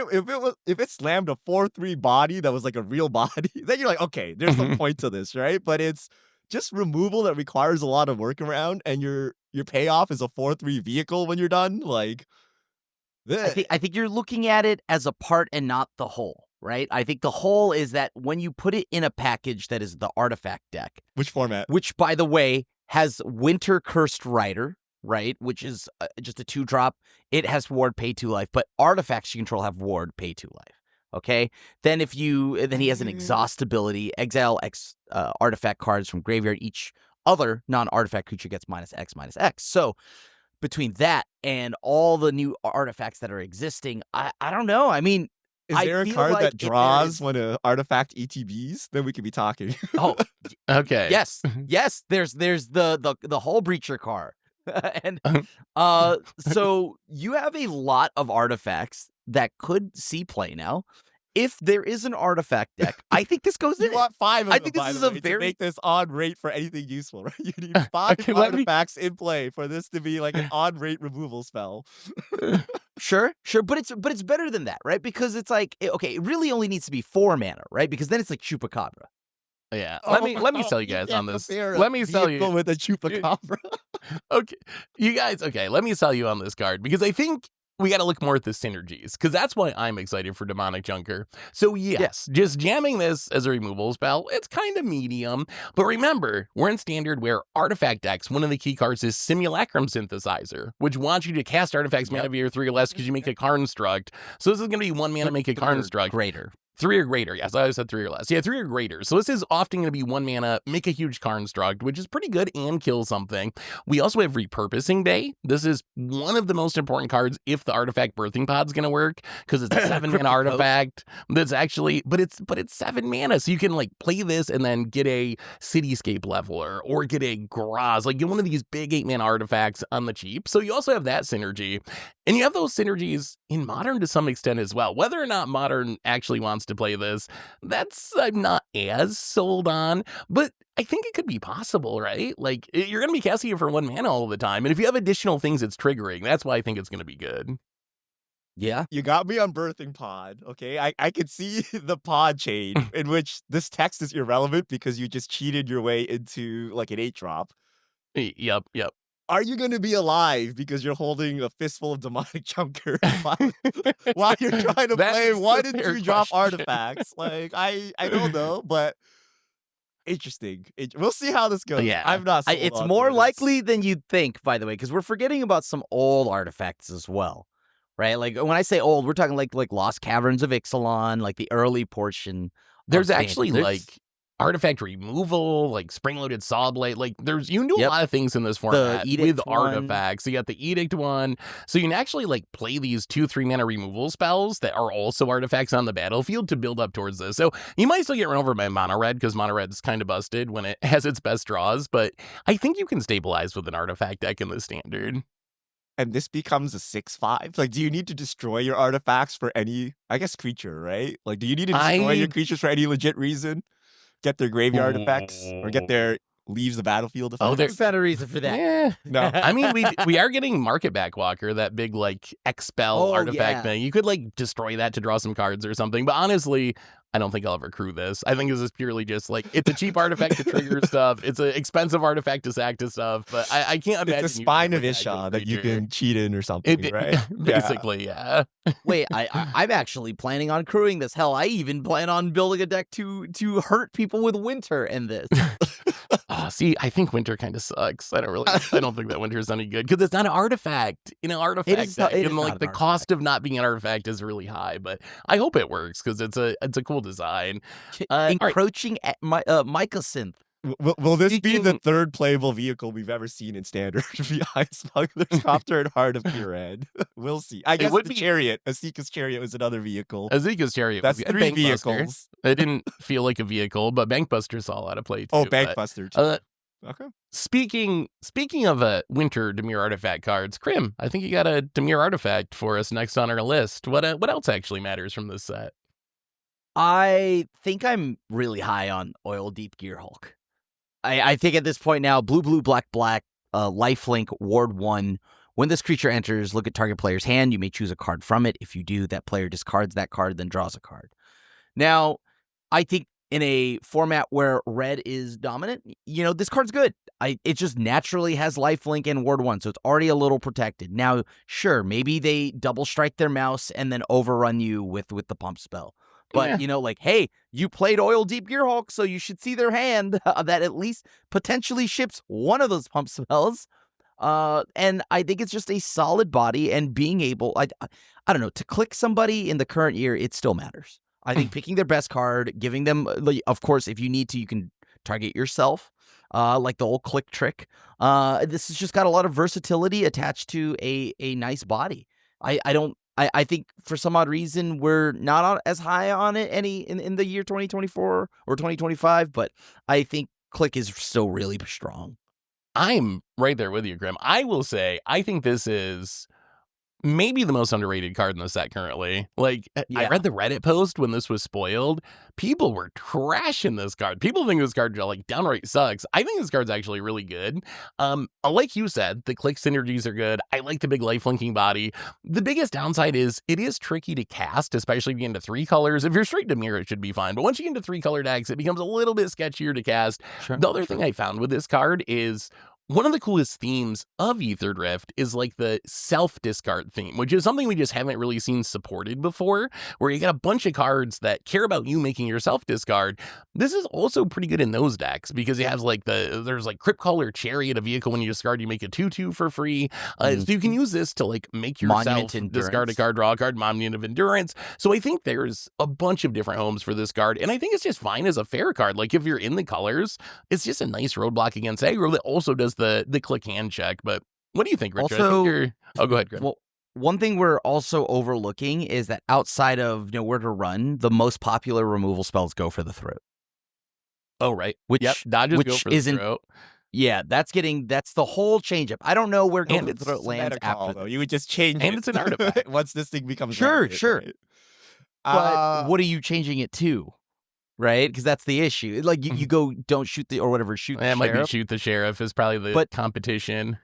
it slammed a 4/3 body that was like a real body, then you're like, okay, there's some point to this, right? But it's just removal that requires a lot of workaround, and your payoff is a 4/3 vehicle when you're done. Like, I think you're looking at it as a part and not the whole, right? I think the whole is that when you put it in a package that is the artifact deck, which format? which, by the way, has Winter Cursed Rider, right? Which is just a 2-drop. It has ward, pay 2 life, but artifacts you control have ward, pay 2 life. Okay? Then he has an exhaust ability. Exile X artifact cards from graveyard. Each other non-artifact creature gets -X/-X. So between that and all the new artifacts that are existing, I don't know. I mean, Is I there a feel card like that if there draws is- when an artifact ETBs? Then we could be talking. Oh, Okay. yes. There's the Hull Breacher card. And so you have a lot of artifacts that could see play now. If there is an artifact deck, I think this goes in. You want 5 of I them, think this by is the a way, to very- make this on rate for anything useful, right? You need 5 Okay, let me- artifacts in play for this to be like an on rate removal spell. Sure, but it's better than that, right? Because it's like, okay, it really only needs to be 4 mana, right? Because then it's like Chupacabra. Yeah. Let me sell you guys on this. Let me sell you. with a Chupacabra. Okay. You guys, okay, let me sell you on this card because I think we got to look more at the synergies because that's why I'm excited for Demonic Junker. So yes, just jamming this as a removal spell, it's kind of medium. But remember, we're in Standard where artifact decks, one of the key cards is Simulacrum Synthesizer, which wants you to cast artifacts mana via 3 or less because you make a Karnstruct. So this is going to be 1 mana, make a Karnstruct. Greater. 3 or greater. Yes, I always said 3 or less. Yeah, 3 or greater. So this is often going to be 1 mana, make a huge construct, which is pretty good and kill something. We also have Repurposing Day. This is one of the most important cards if the artifact Birthing Pod's going to work, because it's a 7 mana artifact that's actually, but it's 7 mana. So you can like play this and then get a Cityscape Leveler or get a Graz, like get one of these big 8 mana artifacts on the cheap. So you also have that synergy. And you have those synergies in Modern to some extent as well. Whether or not Modern actually wants to play this, that's I'm not as sold on, but I think it could be possible, right? Like, you're going to be casting it for 1 mana all the time, and if you have additional things it's triggering, that's why I think it's going to be good. Yeah. You got me on Birthing Pod, okay? I could see the pod chain in which this text is irrelevant because you just cheated your way into, like, an 8-drop. Yep. Are you going to be alive because you're holding a fistful of demonic chunker while you're trying to play 1 and 2 drop artifacts? Like, I don't know, but interesting. We'll see how this goes. Yeah. I'm not sold It's on more this. likely than you'd think, by the way, because we're forgetting about some old artifacts as well, right? Like, when I say old, we're talking like Lost Caverns of Ixalan, like the early portion. There's actually like artifact removal, like spring-loaded saw blade. Like you can do a lot of things in this format with artifacts. So you got the Edict one. So you can actually like play these 2-3 mana removal spells that are also artifacts on the battlefield to build up towards this. So you might still get run over by mono red because mono red's kind of busted when it has its best draws, but I think you can stabilize with an artifact deck in the standard. And this becomes a 6/5? Like, do you need to destroy your artifacts for any, I guess, creature, right? Like, do you need to destroy your creatures for any legit reason? Get their graveyard effects or get their leaves the battlefield effects? Oh, there's better reason for that. Yeah. No. I mean, we are getting Market Backwalker, that big like expel artifact thing. You could like destroy that to draw some cards or something. But honestly, I don't think I'll ever crew this. I think this is purely just like, it's a cheap artifact to trigger stuff. It's an expensive artifact to sack to stuff. But I can't imagine. It's a Spine of Isha that you can cheat in or something, right? Basically, yeah. Wait, I'm actually planning on crewing this. Hell, I even plan on building a deck to hurt people with Winter in this. See, I think Winter kind of sucks. I don't think that Winter is any good because it's not an artifact. You know, artifact deck, and like the cost of not being an artifact is really high. But I hope it works because it's a cool design. Encroaching at Mycosynth. Will this be the 3rd playable vehicle we've ever seen in Standard behind Smuggler's Copter and Heart of Purehead? We'll see. I guess the Chariot, Azeka's Chariot was another vehicle. Azeka's Chariot. That's 3 vehicles. It didn't feel like a vehicle, but Bankbuster saw a lot of play too. Oh, Bankbuster too. Okay. Speaking of Winter Dimir artifact cards, Krim, I think you got a Dimir artifact for us next on our list. What else actually matters from this set? I think I'm really high on Oildeep Gearhulk. I think at this point now, blue, black, lifelink, ward 1. When this creature enters, look at target player's hand. You may choose a card from it. If you do, that player discards that card, then draws a card. Now, I think in a format where red is dominant, this card's good. It just naturally has lifelink and ward 1, so it's already a little protected. Now, sure, maybe they double strike their mouse and then overrun you with the pump spell. But, like, hey, you played Oildeep Gearhulk, so you should see their hand that at least potentially ships one of those pump spells. And I think it's just a solid body, and being able, I don't know, to click somebody in the current year, it still matters. I think picking their best card, giving them, of course, if you need to, you can target yourself, like the old click trick. This has just got a lot of versatility attached to a nice body. I think for some odd reason we're not as high on it in the year 2024 or 2025, but I think Click is still really strong. I'm right there with you, Grim. I will say I think this is maybe the most underrated card in the set currently. Like, I read the Reddit post when this was spoiled. People were trashing this card. People think this card like downright sucks. I think this card's actually really good. Like you said, the click synergies are good. I like the big life-linking body. The biggest downside is it is tricky to cast, especially if you get into 3 colors. If you're straight to mirror, it should be fine. But once you get into 3 color decks, it becomes a little bit sketchier to cast. Sure. The other thing I found with this card is one of the coolest themes of Aetherdrift is like the self-discard theme, which is something we just haven't really seen supported before, where you got a bunch of cards that care about you making yourself discard. This is also pretty good in those decks because you have like there's like Crypt Caller Chariot, a vehicle when you discard, you make a 2/2 for free. So you can use this to like make yourself discard a card, draw a card, Monument of Endurance. So I think there's a bunch of different homes for this card, and I think it's just fine as a fair card. Like if you're in the colors, it's just a nice roadblock against aggro that also does the click hand check. But what do you think, Richard? Also, oh, go ahead, Greg. Well, one thing we're also overlooking is that outside of Nowhere to Run, the most popular removal spells go for the throat. Oh, right. Dodges go for the throat. Yeah, that's the whole change up. I don't know where Go for the Throat lands after. Though. You would just change and it. it's an artifact. Once this thing becomes Sure. Right? But what are you changing it to? Right? Because that's the issue. Like you go, don't shoot the, or whatever, shoot the sheriff. Might be shoot the sheriff is probably the competition.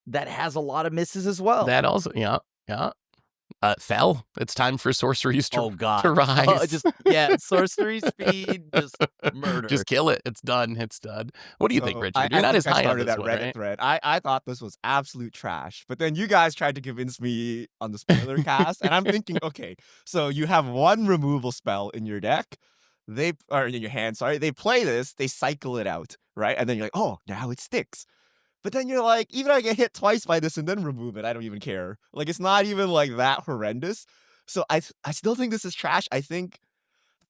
That has a lot of misses as well. That also, yeah. Fell. It's time for sorceries to rise. Sorcery speed, just murder. Just kill it. It's done. What do you think, Richard? You're not as high on this that one, Reddit right? thread. I thought this was absolute trash, but then you guys tried to convince me on the spoiler cast, and I'm thinking, okay, so you have one removal spell in your deck, or in your hand, sorry. They play this, they cycle it out, right? And then you're like, oh, now it sticks. But then you're like, even if I get hit twice by this and then remove it, I don't even care. Like, it's not even like that horrendous. So I still think this is trash. I think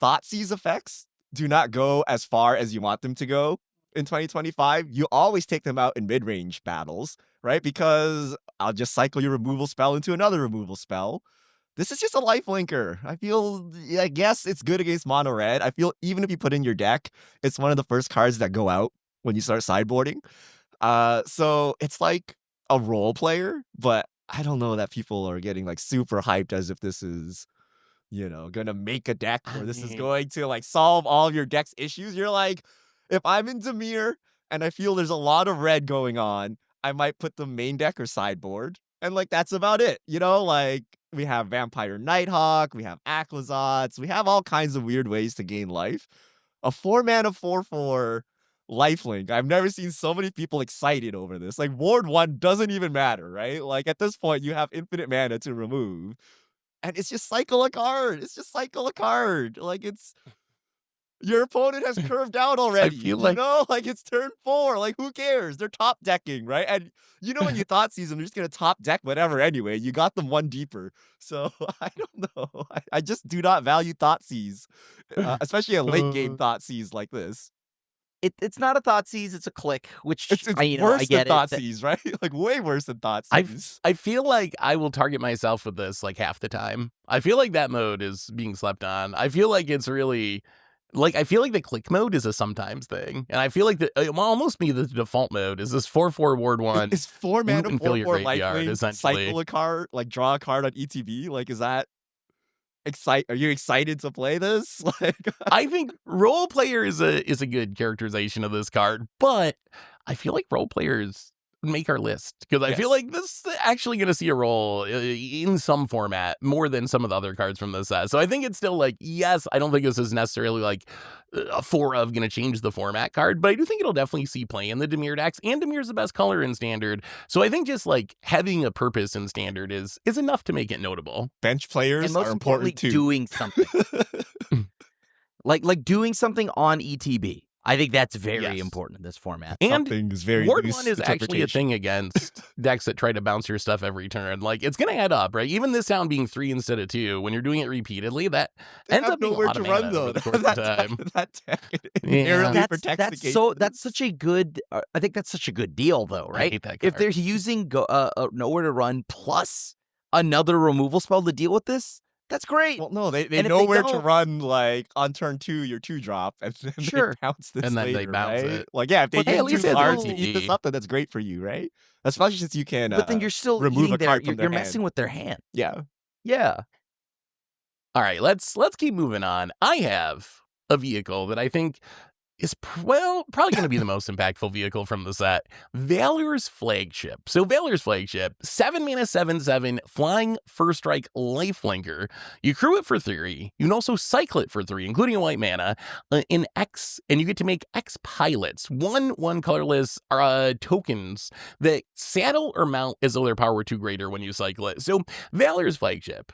Thoughtseize effects do not go as far as you want them to go in 2025. You always take them out in mid-range battles, right? Because I'll just cycle your removal spell into another removal spell. This is just a lifelinker. I guess it's good against mono red. I feel even if you put in your deck, it's one of the first cards that go out when you start sideboarding. So it's like a role player, but I don't know that people are getting like super hyped as if this is, gonna make a deck or this is going to like solve all of your deck's issues. You're like, if I'm in Dimir and I feel there's a lot of red going on, I might put the main deck or sideboard. And like, that's about it. Like we have Vampire Nighthawk, we have Aclazots, we have all kinds of weird ways to gain life. A 4-mana 4/4 lifelink. I've never seen so many people excited over this. Like Ward 1 doesn't even matter, right? Like at this point, you have infinite mana to remove. And it's just cycle a card. Like your opponent has curved out already. I feel like it's turn 4. Like who cares? They're top decking, right? And when you Thoughtseize them, you're just gonna top deck whatever anyway. You got them one deeper. So I don't know. I just do not value Thoughtseize, especially a late game Thoughtseize like this. It's not a Thoughtseize, it's a click, which it's worse than Thoughtseize, right? Like way worse than Thoughtseize. I feel like I will target myself with this like half the time. I feel like that mode is being slept on. I feel like it's really I feel like the click mode is a sometimes thing, and I feel like it will almost be the default mode is this 4/4 Ward 1. Is 4-mana 4/4 lifelink essentially cycle a card, like draw a card on ETB? Like is that? Are you excited to play this? I think role player is a good characterization of this card, but I feel like role players make our list because I feel like this is actually going to see a role in some format more than some of the other cards from this set. So I think it's still yes, I don't think this is necessarily a 4 of going to change the format card, but I do think it'll definitely see play in the Dimir decks, and Dimir's the best color in Standard. So I think just having a purpose in Standard is enough to make it notable. Bench players and most are important too. Doing something. like doing something on ETB. I think that's very important in this format. And Ward 1 is actually a thing interpretation. against decks that try to bounce your stuff every turn. It's going to add up, right? Even this sound being 3 instead of 2, when you're doing it repeatedly, that ends up being a lot of mana over the course of time. That inherently protects the game. That's such a good. I think that's such a good deal, though, right? I hate that card. If they're using Nowhere to Run plus another removal spell to deal with this, that's great. Well, no, they know where to run. On turn 2, your 2-drop, and then they bounce this and then later, they bounce right? it. If they at use least 2 it's cards to OTE. eat this up, then that's great for you, right? Especially since you can. But then you're still remove a card from their you're hand. messing with their hand. Yeah. All right, let's keep moving on. I have a vehicle that I think is probably going to be the most impactful vehicle from the set. Valor's flagship. So Valor's flagship, 7 mana, 7/7, flying first strike lifelinker. You crew it for 3. You can also cycle it for 3, including a white mana, in X, and you get to make X pilots, 1/1 colorless tokens that saddle or mount as though their power were 2 greater when you cycle it. So Valor's flagship.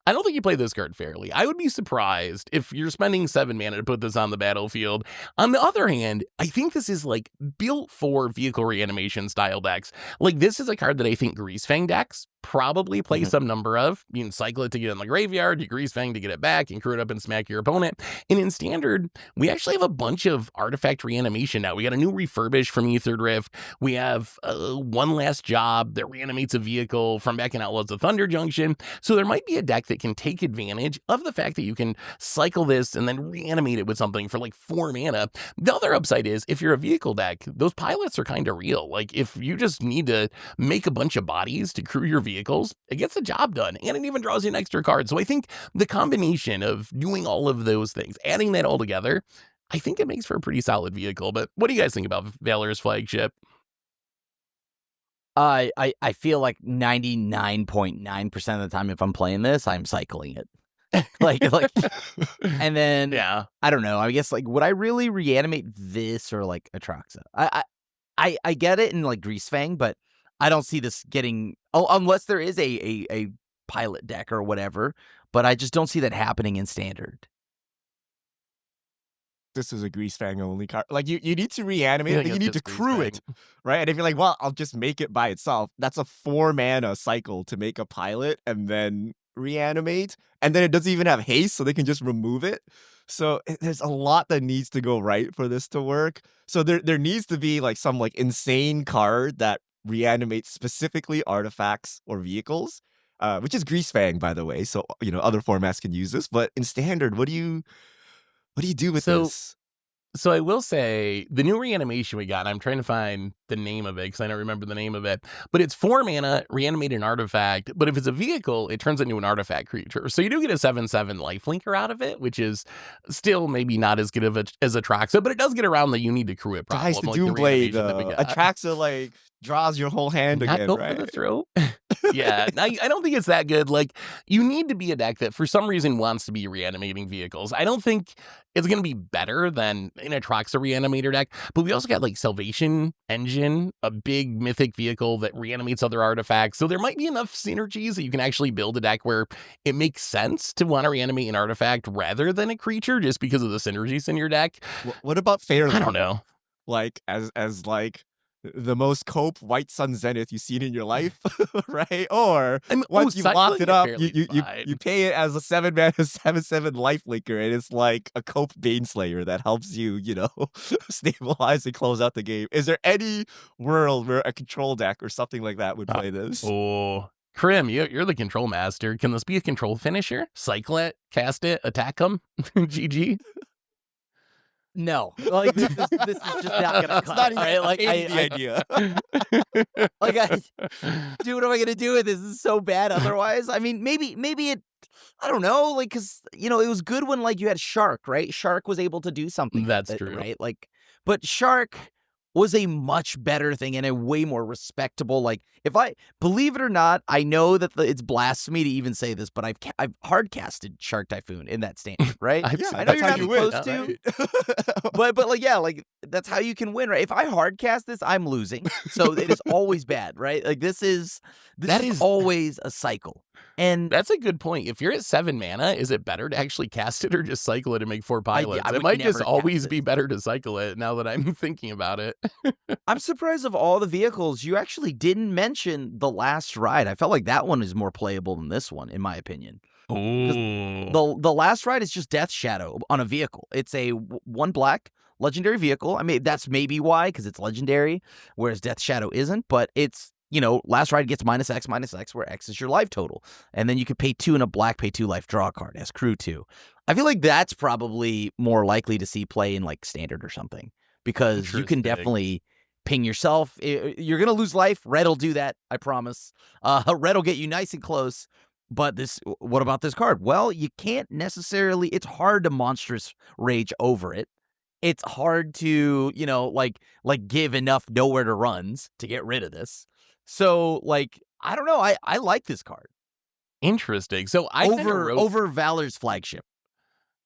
I don't think you play this card fairly. I would be surprised if you're spending 7 mana to put this on the battlefield. On the other hand, I think this is like built for vehicle reanimation style decks. Like this is a card that I think Greasefang decks probably play some number of. You can cycle it to get in the graveyard, you Greasefang to get it back, and crew it up and smack your opponent. And in Standard, we actually have a bunch of artifact reanimation now. We got a new refurbish from Aetherdrift. We have One Last Job that reanimates a vehicle from back in Outlaws of Thunder Junction. So there might be a deck that can take advantage of the fact that you can cycle this and then reanimate it with something for like 4 mana. The other upside is if you're a vehicle deck, those pilots are kind of real. Like if you just need to make a bunch of bodies to crew your vehicles, it gets the job done, and it even draws you an extra card. So I think the combination of doing all of those things, adding that all together, I think it makes for a pretty solid vehicle. But what do you guys think about Valor's flagship? I feel like 99.9% of the time if I'm playing this, I'm cycling it. like and then Yeah. I don't know. I guess like would I really reanimate this or like Atraxa? I get it in like Greasefang, but I don't see this getting unless there is a pilot deck or whatever, but I just don't see that happening in Standard. This is a Greasefang only card. Like you need to reanimate Yeah, it, but you need to just crew Greasefang. it, right? And if you're like, well, I'll just make it by itself, that's a 4 mana cycle to make a pilot and then reanimate, and then it doesn't even have haste, so they can just remove it. So there's a lot that needs to go right for this to work. So there needs to be like some like insane card that reanimates specifically artifacts or vehicles, which is Greasefang, by the way. So other formats can use this, but in Standard, what do you do with this? So I will say the new reanimation we got, I'm trying to find the name of it because I don't remember the name of it, but it's 4 mana, reanimate an artifact, but if it's a vehicle, it turns into an artifact creature. So you do get a 7/7 lifelinker out of it, which is still maybe not as good of as Atraxa, but it does get around the you need to crew it problem. Dies to like the Doomblade, reanimation that we got. Atraxa like draws your whole hand Not again, go right? for the throat. Yeah, I don't think it's that good. Like, you need to be a deck that for some reason wants to be reanimating vehicles. I don't think it's going to be better than an Atraxa reanimator deck, but we also got like Salvation Engine, a big mythic vehicle that reanimates other artifacts. So there might be enough synergies that you can actually build a deck where it makes sense to want to reanimate an artifact rather than a creature just because of the synergies in your deck. What about Fairly? I don't know. Like as like the most cope White Sun Zenith you've seen in your life, right? Or once you've locked it up, you pay it as a 7 mana 7/7 lifelinker, and it's like a cope Baneslayer that helps you, stabilize and close out the game. Is there any world where a control deck or something like that would play this? Oh, Krim, you're the control master. Can this be a control finisher? Cycle it, cast it, attack them. GG. No, like this is just not gonna cut. Not even Right? Like the idea. Dude, what am I gonna do with this? This is so bad. Otherwise, I mean, maybe it. I don't know, like, cause it was good when like you had Shark, right? Shark was able to do something. That's true, right? Like, but Shark was a much better thing and a way more respectable. Like, if I believe it or not, I know that it's blasphemy to even say this, but I've hard casted Shark Typhoon in that stand, right? I know that's you're how not you win, supposed to, right? but like like that's how you can win, right? If I hard cast this, I'm losing, so it is always bad, right? Like this is always a cycle. And that's a good point. If you're at 7 mana, is it better to actually cast it or just cycle it and make 4 pilots? I it would might just never always cast be it. better to cycle it now that I'm thinking about it. I'm surprised of all the vehicles, you actually didn't mention the Last Ride. I felt like that one is more playable than this one, in my opinion. Ooh. The Last Ride is just Death Shadow on a vehicle. It's a 1 black legendary vehicle. I mean, that's maybe why, because it's legendary, whereas Death Shadow isn't, but it's Last Ride gets -X, where X is your life total. And then you could pay 2 in a black, pay 2 life, draw a card as crew 2. I feel like that's probably more likely to see play in like Standard or something, because you can definitely ping yourself. You're going to lose life. Red will do that, I promise. Red will get you nice and close. But what about this card? Well, you can't necessarily, it's hard to monstrous rage over it. it's hard to, like give enough nowhere to runs to get rid of this. So like, I don't know. I like this card Interesting. So I kinda wrote over Valor's flagship.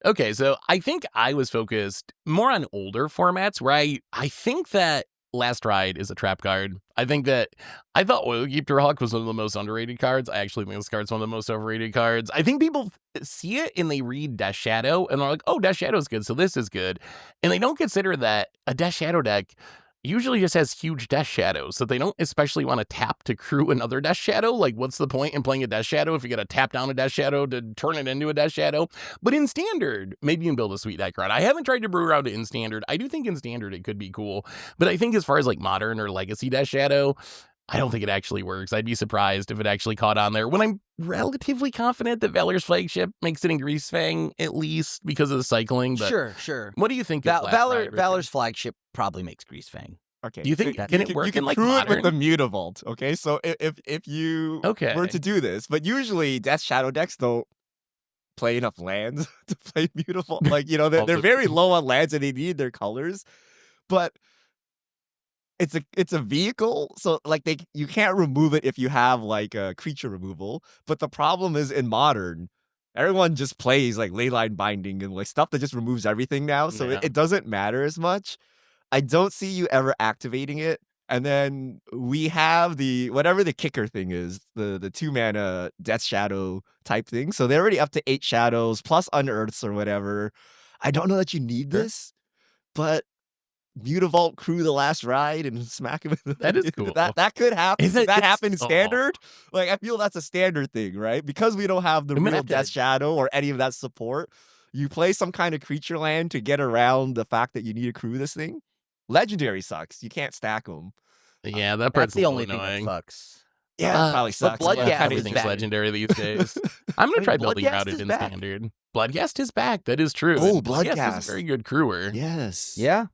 Okay, so I think I was focused more on older formats where I think that Last Ride is a trap card. I thought Oildeep gearhulk was one of the most underrated cards. I actually think this card's one of the most overrated cards. I think people see it and they read Death Shadow and they're like, oh, Death Shadow's good, so this is good. And they don't consider that a Death Shadow deck usually just has huge Death Shadows, so they don't especially want to tap to crew another Death Shadow. Like, what's the point in playing a Death Shadow if you got to tap down a Death Shadow to turn it into a Death Shadow? But in Standard, maybe you can build a sweet deck around. I haven't tried to brew around it in Standard. I do think in Standard it could be cool, but I think as far as like Modern or Legacy Death Shadow, I don't think it actually works. I'd be surprised if it actually caught on there, when I'm relatively confident that Valor's flagship makes it in Greasefang, at least because of the cycling. But Sure. what do you think of Valor's flagship probably makes Greasefang. Okay. Do you think can it work you can in like crew Modern? it with the Mutavault, okay? So if you were to do this, but usually Death Shadow decks don't play enough lands to play Mutavault. Like, they're very low on lands and they need their colors. But it's a vehicle, so like you can't remove it if you have like a creature removal. But the problem is in Modern, everyone just plays like Leyline Binding and like stuff that just removes everything now, so it doesn't matter as much. I don't see you ever activating it. And then we have the whatever the kicker thing is, the 2-mana Death Shadow type thing. So they're already up to 8 shadows plus unearths or whatever. I don't know that you need this, but Mutavault crew the Last Ride and smack him. That is cool. That could happen. If that happened in Standard, Oh. like I feel that's a Standard thing, right? Because we don't have the real Death Shadow or any of that support. You play some kind of creature land to get around the fact that you need to crew this thing. Legendary sucks. You can't stack them. Yeah, that part's That's the only annoying. thing that sucks. Yeah, it probably sucks. Bloodghast Everything's back. legendary these days. I'm gonna try building Bloodghast around it is in back. Standard. Bloodghast is back. That is true. Oh, And Bloodghast is Bloodghast. a very good crewer. Yes. Yeah.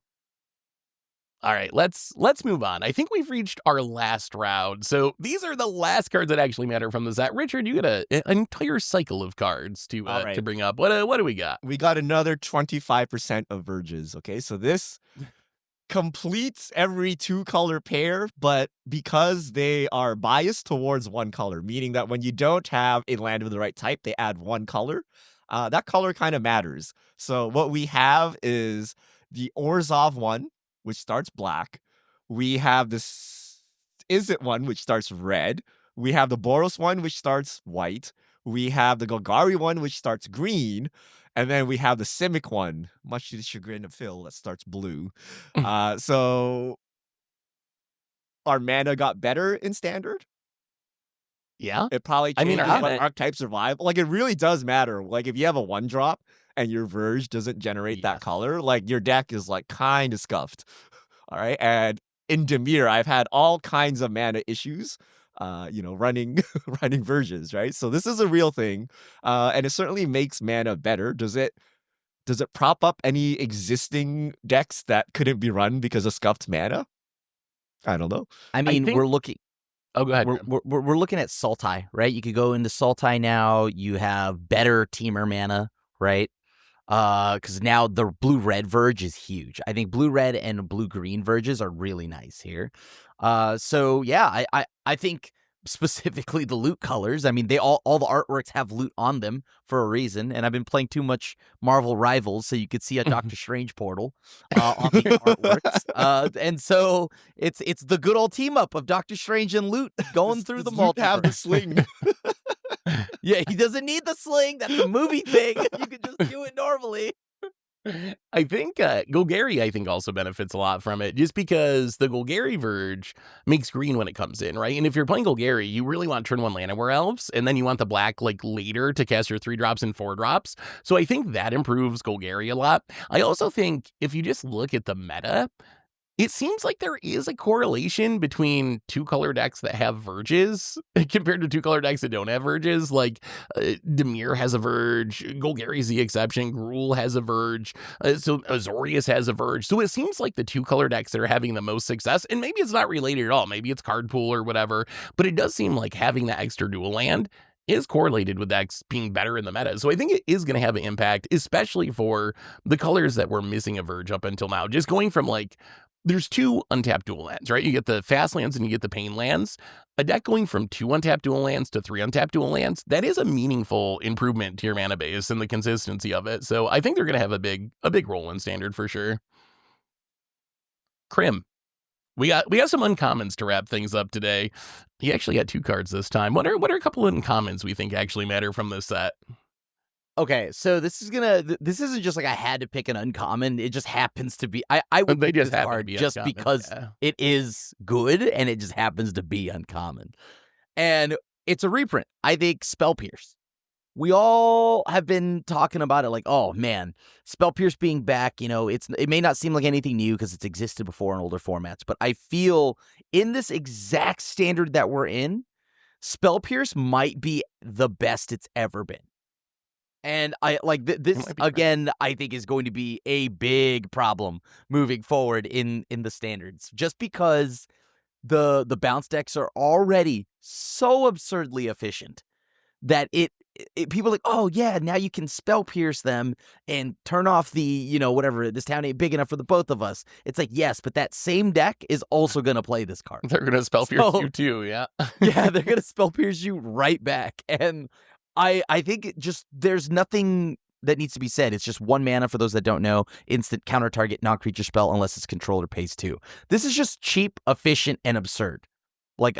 All right, let's move on. I think we've reached our last round. So these are the last cards that actually matter from the set. Richard, you got an entire cycle of cards to All right. to bring up. What do we got? We got another 25% of Verges. Okay, so this completes every 2-color pair, but because they are biased towards 1 color, meaning that when you don't have a land of the right type, they add 1 color. That color kind of matters. So what we have is the Orzhov one, which starts black. We have this Izzet one, which starts red. We have the Boros one, which starts white. We have the Golgari one, which starts green. And then we have the Simic one, much to the chagrin of Phil, that starts blue. So our mana got better in Standard. Yeah. It probably I mean, changes what archetype survive. Like, it really does matter. Like, if you have a 1-drop and your Verge doesn't generate that color, like, your deck is, like, kind of scuffed. All right? And in Dimir, I've had all kinds of mana issues, running Verges, right? So this is a real thing, and it certainly makes mana better. Does it prop up any existing decks that couldn't be run because of scuffed mana? I don't know. I mean, think- we're looking. Oh, go ahead. We're looking at Sultai, right? You could go into Sultai now. You have better Teamer mana, right? Because now the blue-red Verge is huge. I think blue-red and blue-green Verges are really nice here. So yeah, I think specifically the loot colors. I mean, they all the artworks have loot on them for a reason. And I've been playing too much Marvel Rivals, so you could see a Doctor Strange portal on the artworks. And so it's the good old team up of Doctor Strange and loot going through the Loot have the multiverse. sling. Yeah, he doesn't need the sling. That's a movie thing. You can just do it normally. I think Golgari, I think, also benefits a lot from it, just because the Golgari Verge makes green when it comes in, right? And if you're playing Golgari, you really want turn 1 Llanowar Elves, and then you want the black like later to cast your 3-drops and 4-drops. So I think that improves Golgari a lot. I also think if you just look at the meta, it seems like there is a correlation between 2-color decks that have Verges compared to 2-color decks that don't have Verges. Like, Dimir has a Verge, Golgari's the exception, Gruul has a Verge, so Azorius has a Verge. So it seems like the 2-color decks that are having the most success, and maybe it's not related at all, maybe it's card pool or whatever, but it does seem like having that extra dual land is correlated with decks being better in the meta. So I think it is going to have an impact, especially for the colors that were missing a Verge up until now. Just going from like, there's 2 untapped dual lands, right? You get the fast lands and you get the pain lands. A deck going from 2 untapped dual lands to 3 untapped dual lands, that is a meaningful improvement to your mana base and the consistency of it. So I think they're going to have a big role in Standard for sure. Crim. We got some uncommons to wrap things up today. He actually got 2 cards this time. What are a couple of uncommons we think actually matter from this set? Okay, so this isn't just like I had to pick an uncommon. It just happens to be I would They pick just this happen to card be just uncommon, because yeah. it is good and it just happens to be uncommon. And it's a reprint. I think Spell Pierce. We all have been talking about it like, oh man, Spell Pierce being back, it may not seem like anything new because it's existed before in older formats, but I feel in this exact standard that we're in, Spell Pierce might be the best it's ever been. And I like this again, I think is going to be a big problem moving forward in the standards, just because the bounce decks are already so absurdly efficient that people are like, oh yeah, now you can Spell Pierce them and turn off the, whatever, this town ain't big enough for the both of us. It's like, yes, but that same deck is also going to play this card. They're going to Spell Pierce you too, yeah. Yeah, they're going to Spell Pierce you right back. And I think there's nothing that needs to be said. It's just 1 mana for those that don't know. Instant counter target non-creature spell unless it's controlled or pays 2. This is just cheap, efficient, and absurd. Like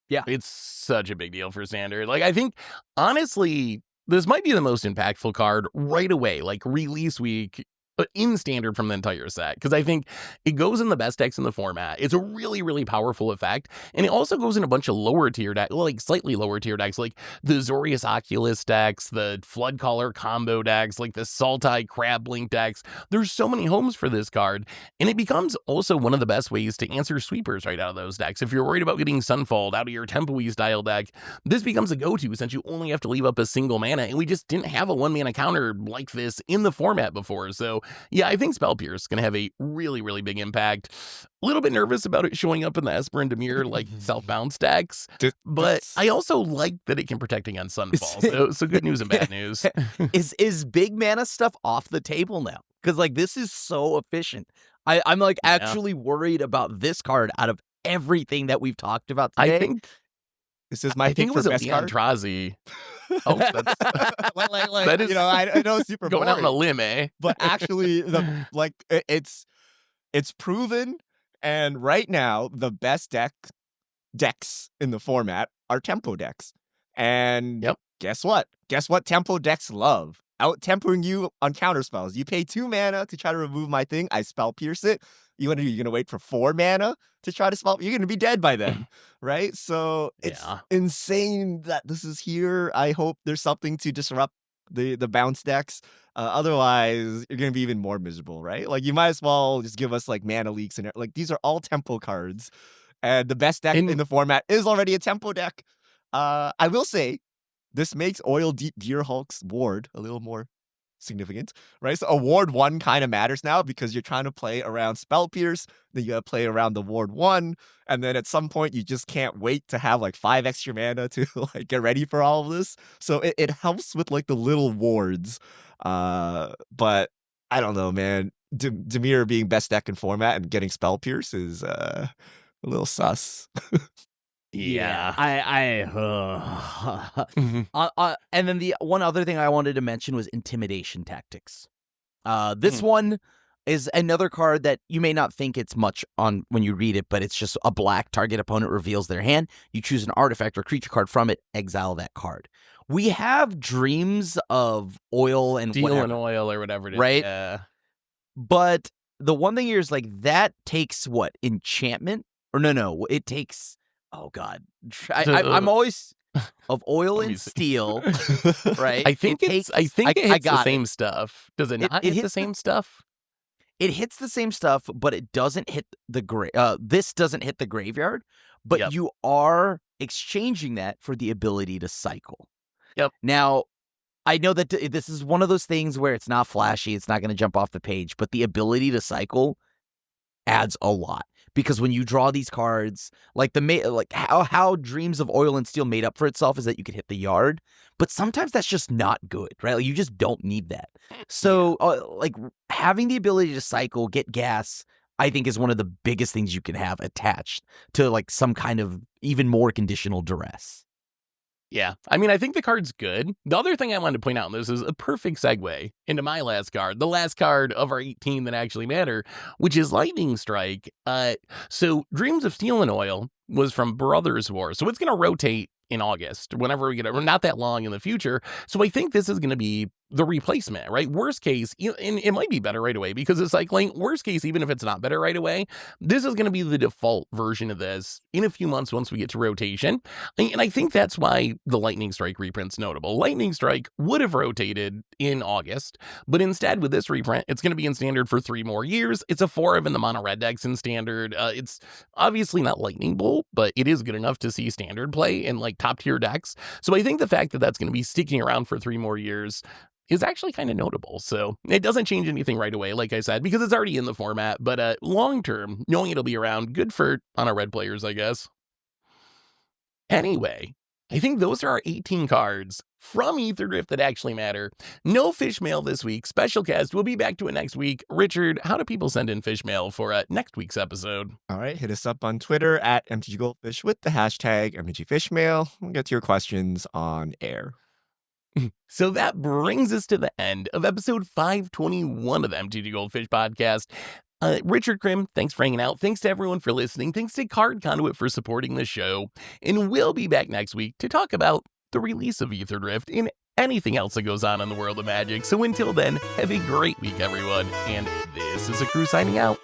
yeah. It's such a big deal for Standard. Like, I think, honestly, this might be the most impactful card right away, like release week, in Standard from the entire set. Because I think it goes in the best decks in the format. It's a really, really powerful effect. And it also goes in a bunch of lower tier decks, like slightly lower tier decks, like the Zorius Oculus decks, the Floodcaller combo decks, like the Sultai Crabblink decks. There's so many homes for this card. And it becomes also one of the best ways to answer sweepers right out of those decks. If you're worried about getting Sunfall out of your Tempo-y style deck, this becomes a go-to since you only have to leave up a single mana. And we just didn't have a 1 mana counter like this in the format before. So yeah, I think Spell Pierce is going to have a really, really big impact. A little bit nervous about it showing up in the Esper and Dimir like self-bounce decks, but I also like that it can protect against Sunfall. So good news and bad news. Is big mana stuff off the table now? Because like this is so efficient. I'm like actually worried about this card out of everything that we've talked about today. I think this is my pick for best card. Eldrazi. Oh, that's that is, I know it's super going boring, out on a limb, eh? But actually, it's proven. And right now, the best decks in the format are tempo decks. And guess what? Guess what tempo decks love? Out-tempoing you on counter spells. You pay 2 mana to try to remove my thing. I Spell Pierce it. You're gonna wait for 4 mana to try to spell. You're gonna be dead by then, right? So it's insane that this is here. I hope there's something to disrupt the bounce decks. Otherwise, you're gonna be even more miserable, right? Like you might as well just give us like mana leaks and like these are all tempo cards, and the best deck in the format is already a tempo deck. I will say, this makes Oildeep Gearhulk's ward a little more significant, right? So a ward 1 kind of matters now because you're trying to play around Spell Pierce, then you gotta play around the ward 1, and then at some point you just can't wait to have like 5 extra mana to like get ready for all of this. So it helps with like the little wards. But I don't know, man. Dimir being best deck in format and getting Spell Pierce is a little sus. Yeah, and then the one other thing I wanted to mention was intimidation tactics. This one is another card that you may not think it's much on when you read it, but it's just a black target opponent reveals their hand. You choose an artifact or creature card from it, exile that card. We have dreams of oil and Steel and oil or whatever it is, right? Yeah. But the one thing here is like that takes what? Enchantment? Or no, it takes. Oh God, I'm always of oil and steel, right? I think it hits the same stuff. Does it not hit the same stuff? It hits the same stuff, but it doesn't hit the this doesn't hit the graveyard, but you are exchanging that for the ability to cycle. Yep. Now, I know that this is one of those things where it's not flashy, it's not going to jump off the page, but the ability to cycle adds a lot. because when you draw these cards, like how Dreams of Oil and Steel made up for itself is that you could hit the yard, but sometimes that's just not good, right? Like, you just don't need that. So like having the ability to cycle, get gas, I think is one of the biggest things you can have attached to like some kind of even more conditional duress. Yeah, I mean, I think the card's good. The other thing I wanted to point out, and this is a perfect segue into my last card, the last card of our 18 that actually matter, which is Lightning Strike. So Dreams of Steel and Oil was from Brothers War, so it's going to rotate in August, whenever we get it, not that long in the future. So I think this is going to be the replacement, right? Worst case, and it might be better right away because it's cycling. Worst case, even if it's not better right away, this is going to be the default version of this in a few months once we get to rotation. And I think that's why the Lightning Strike reprint's notable. Lightning Strike would have rotated in August, but instead with this reprint, it's going to be in Standard for 3 more years. It's a 4 in the mono red decks in Standard. It's obviously not Lightning Bolt, but it is good enough to see Standard play in like top tier decks. So I think the fact that that's going to be sticking around for 3 more years is actually kind of notable. So it doesn't change anything right away, like I said, because it's already in the format, but long term, knowing it'll be around, good for on our red players, I guess. Anyway, I think those are our 18 cards from Aetherdrift that actually matter. No fish mail this week. Special cast. We'll be back to it next week. Richard, how do people send in fish mail for next week's episode? All right, hit us up on Twitter at MTGGoldfish with the hashtag MTGFishmail. We'll get to your questions on air. So that brings us to the end of episode 521 of the MTG Goldfish podcast. Richard Krim, thanks for hanging out. Thanks to everyone for listening. Thanks to Card Conduit for supporting the show. And we'll be back next week to talk about the release of Aetherdrift and anything else that goes on in the world of Magic. So until then, have a great week, everyone. And this is a crew signing out.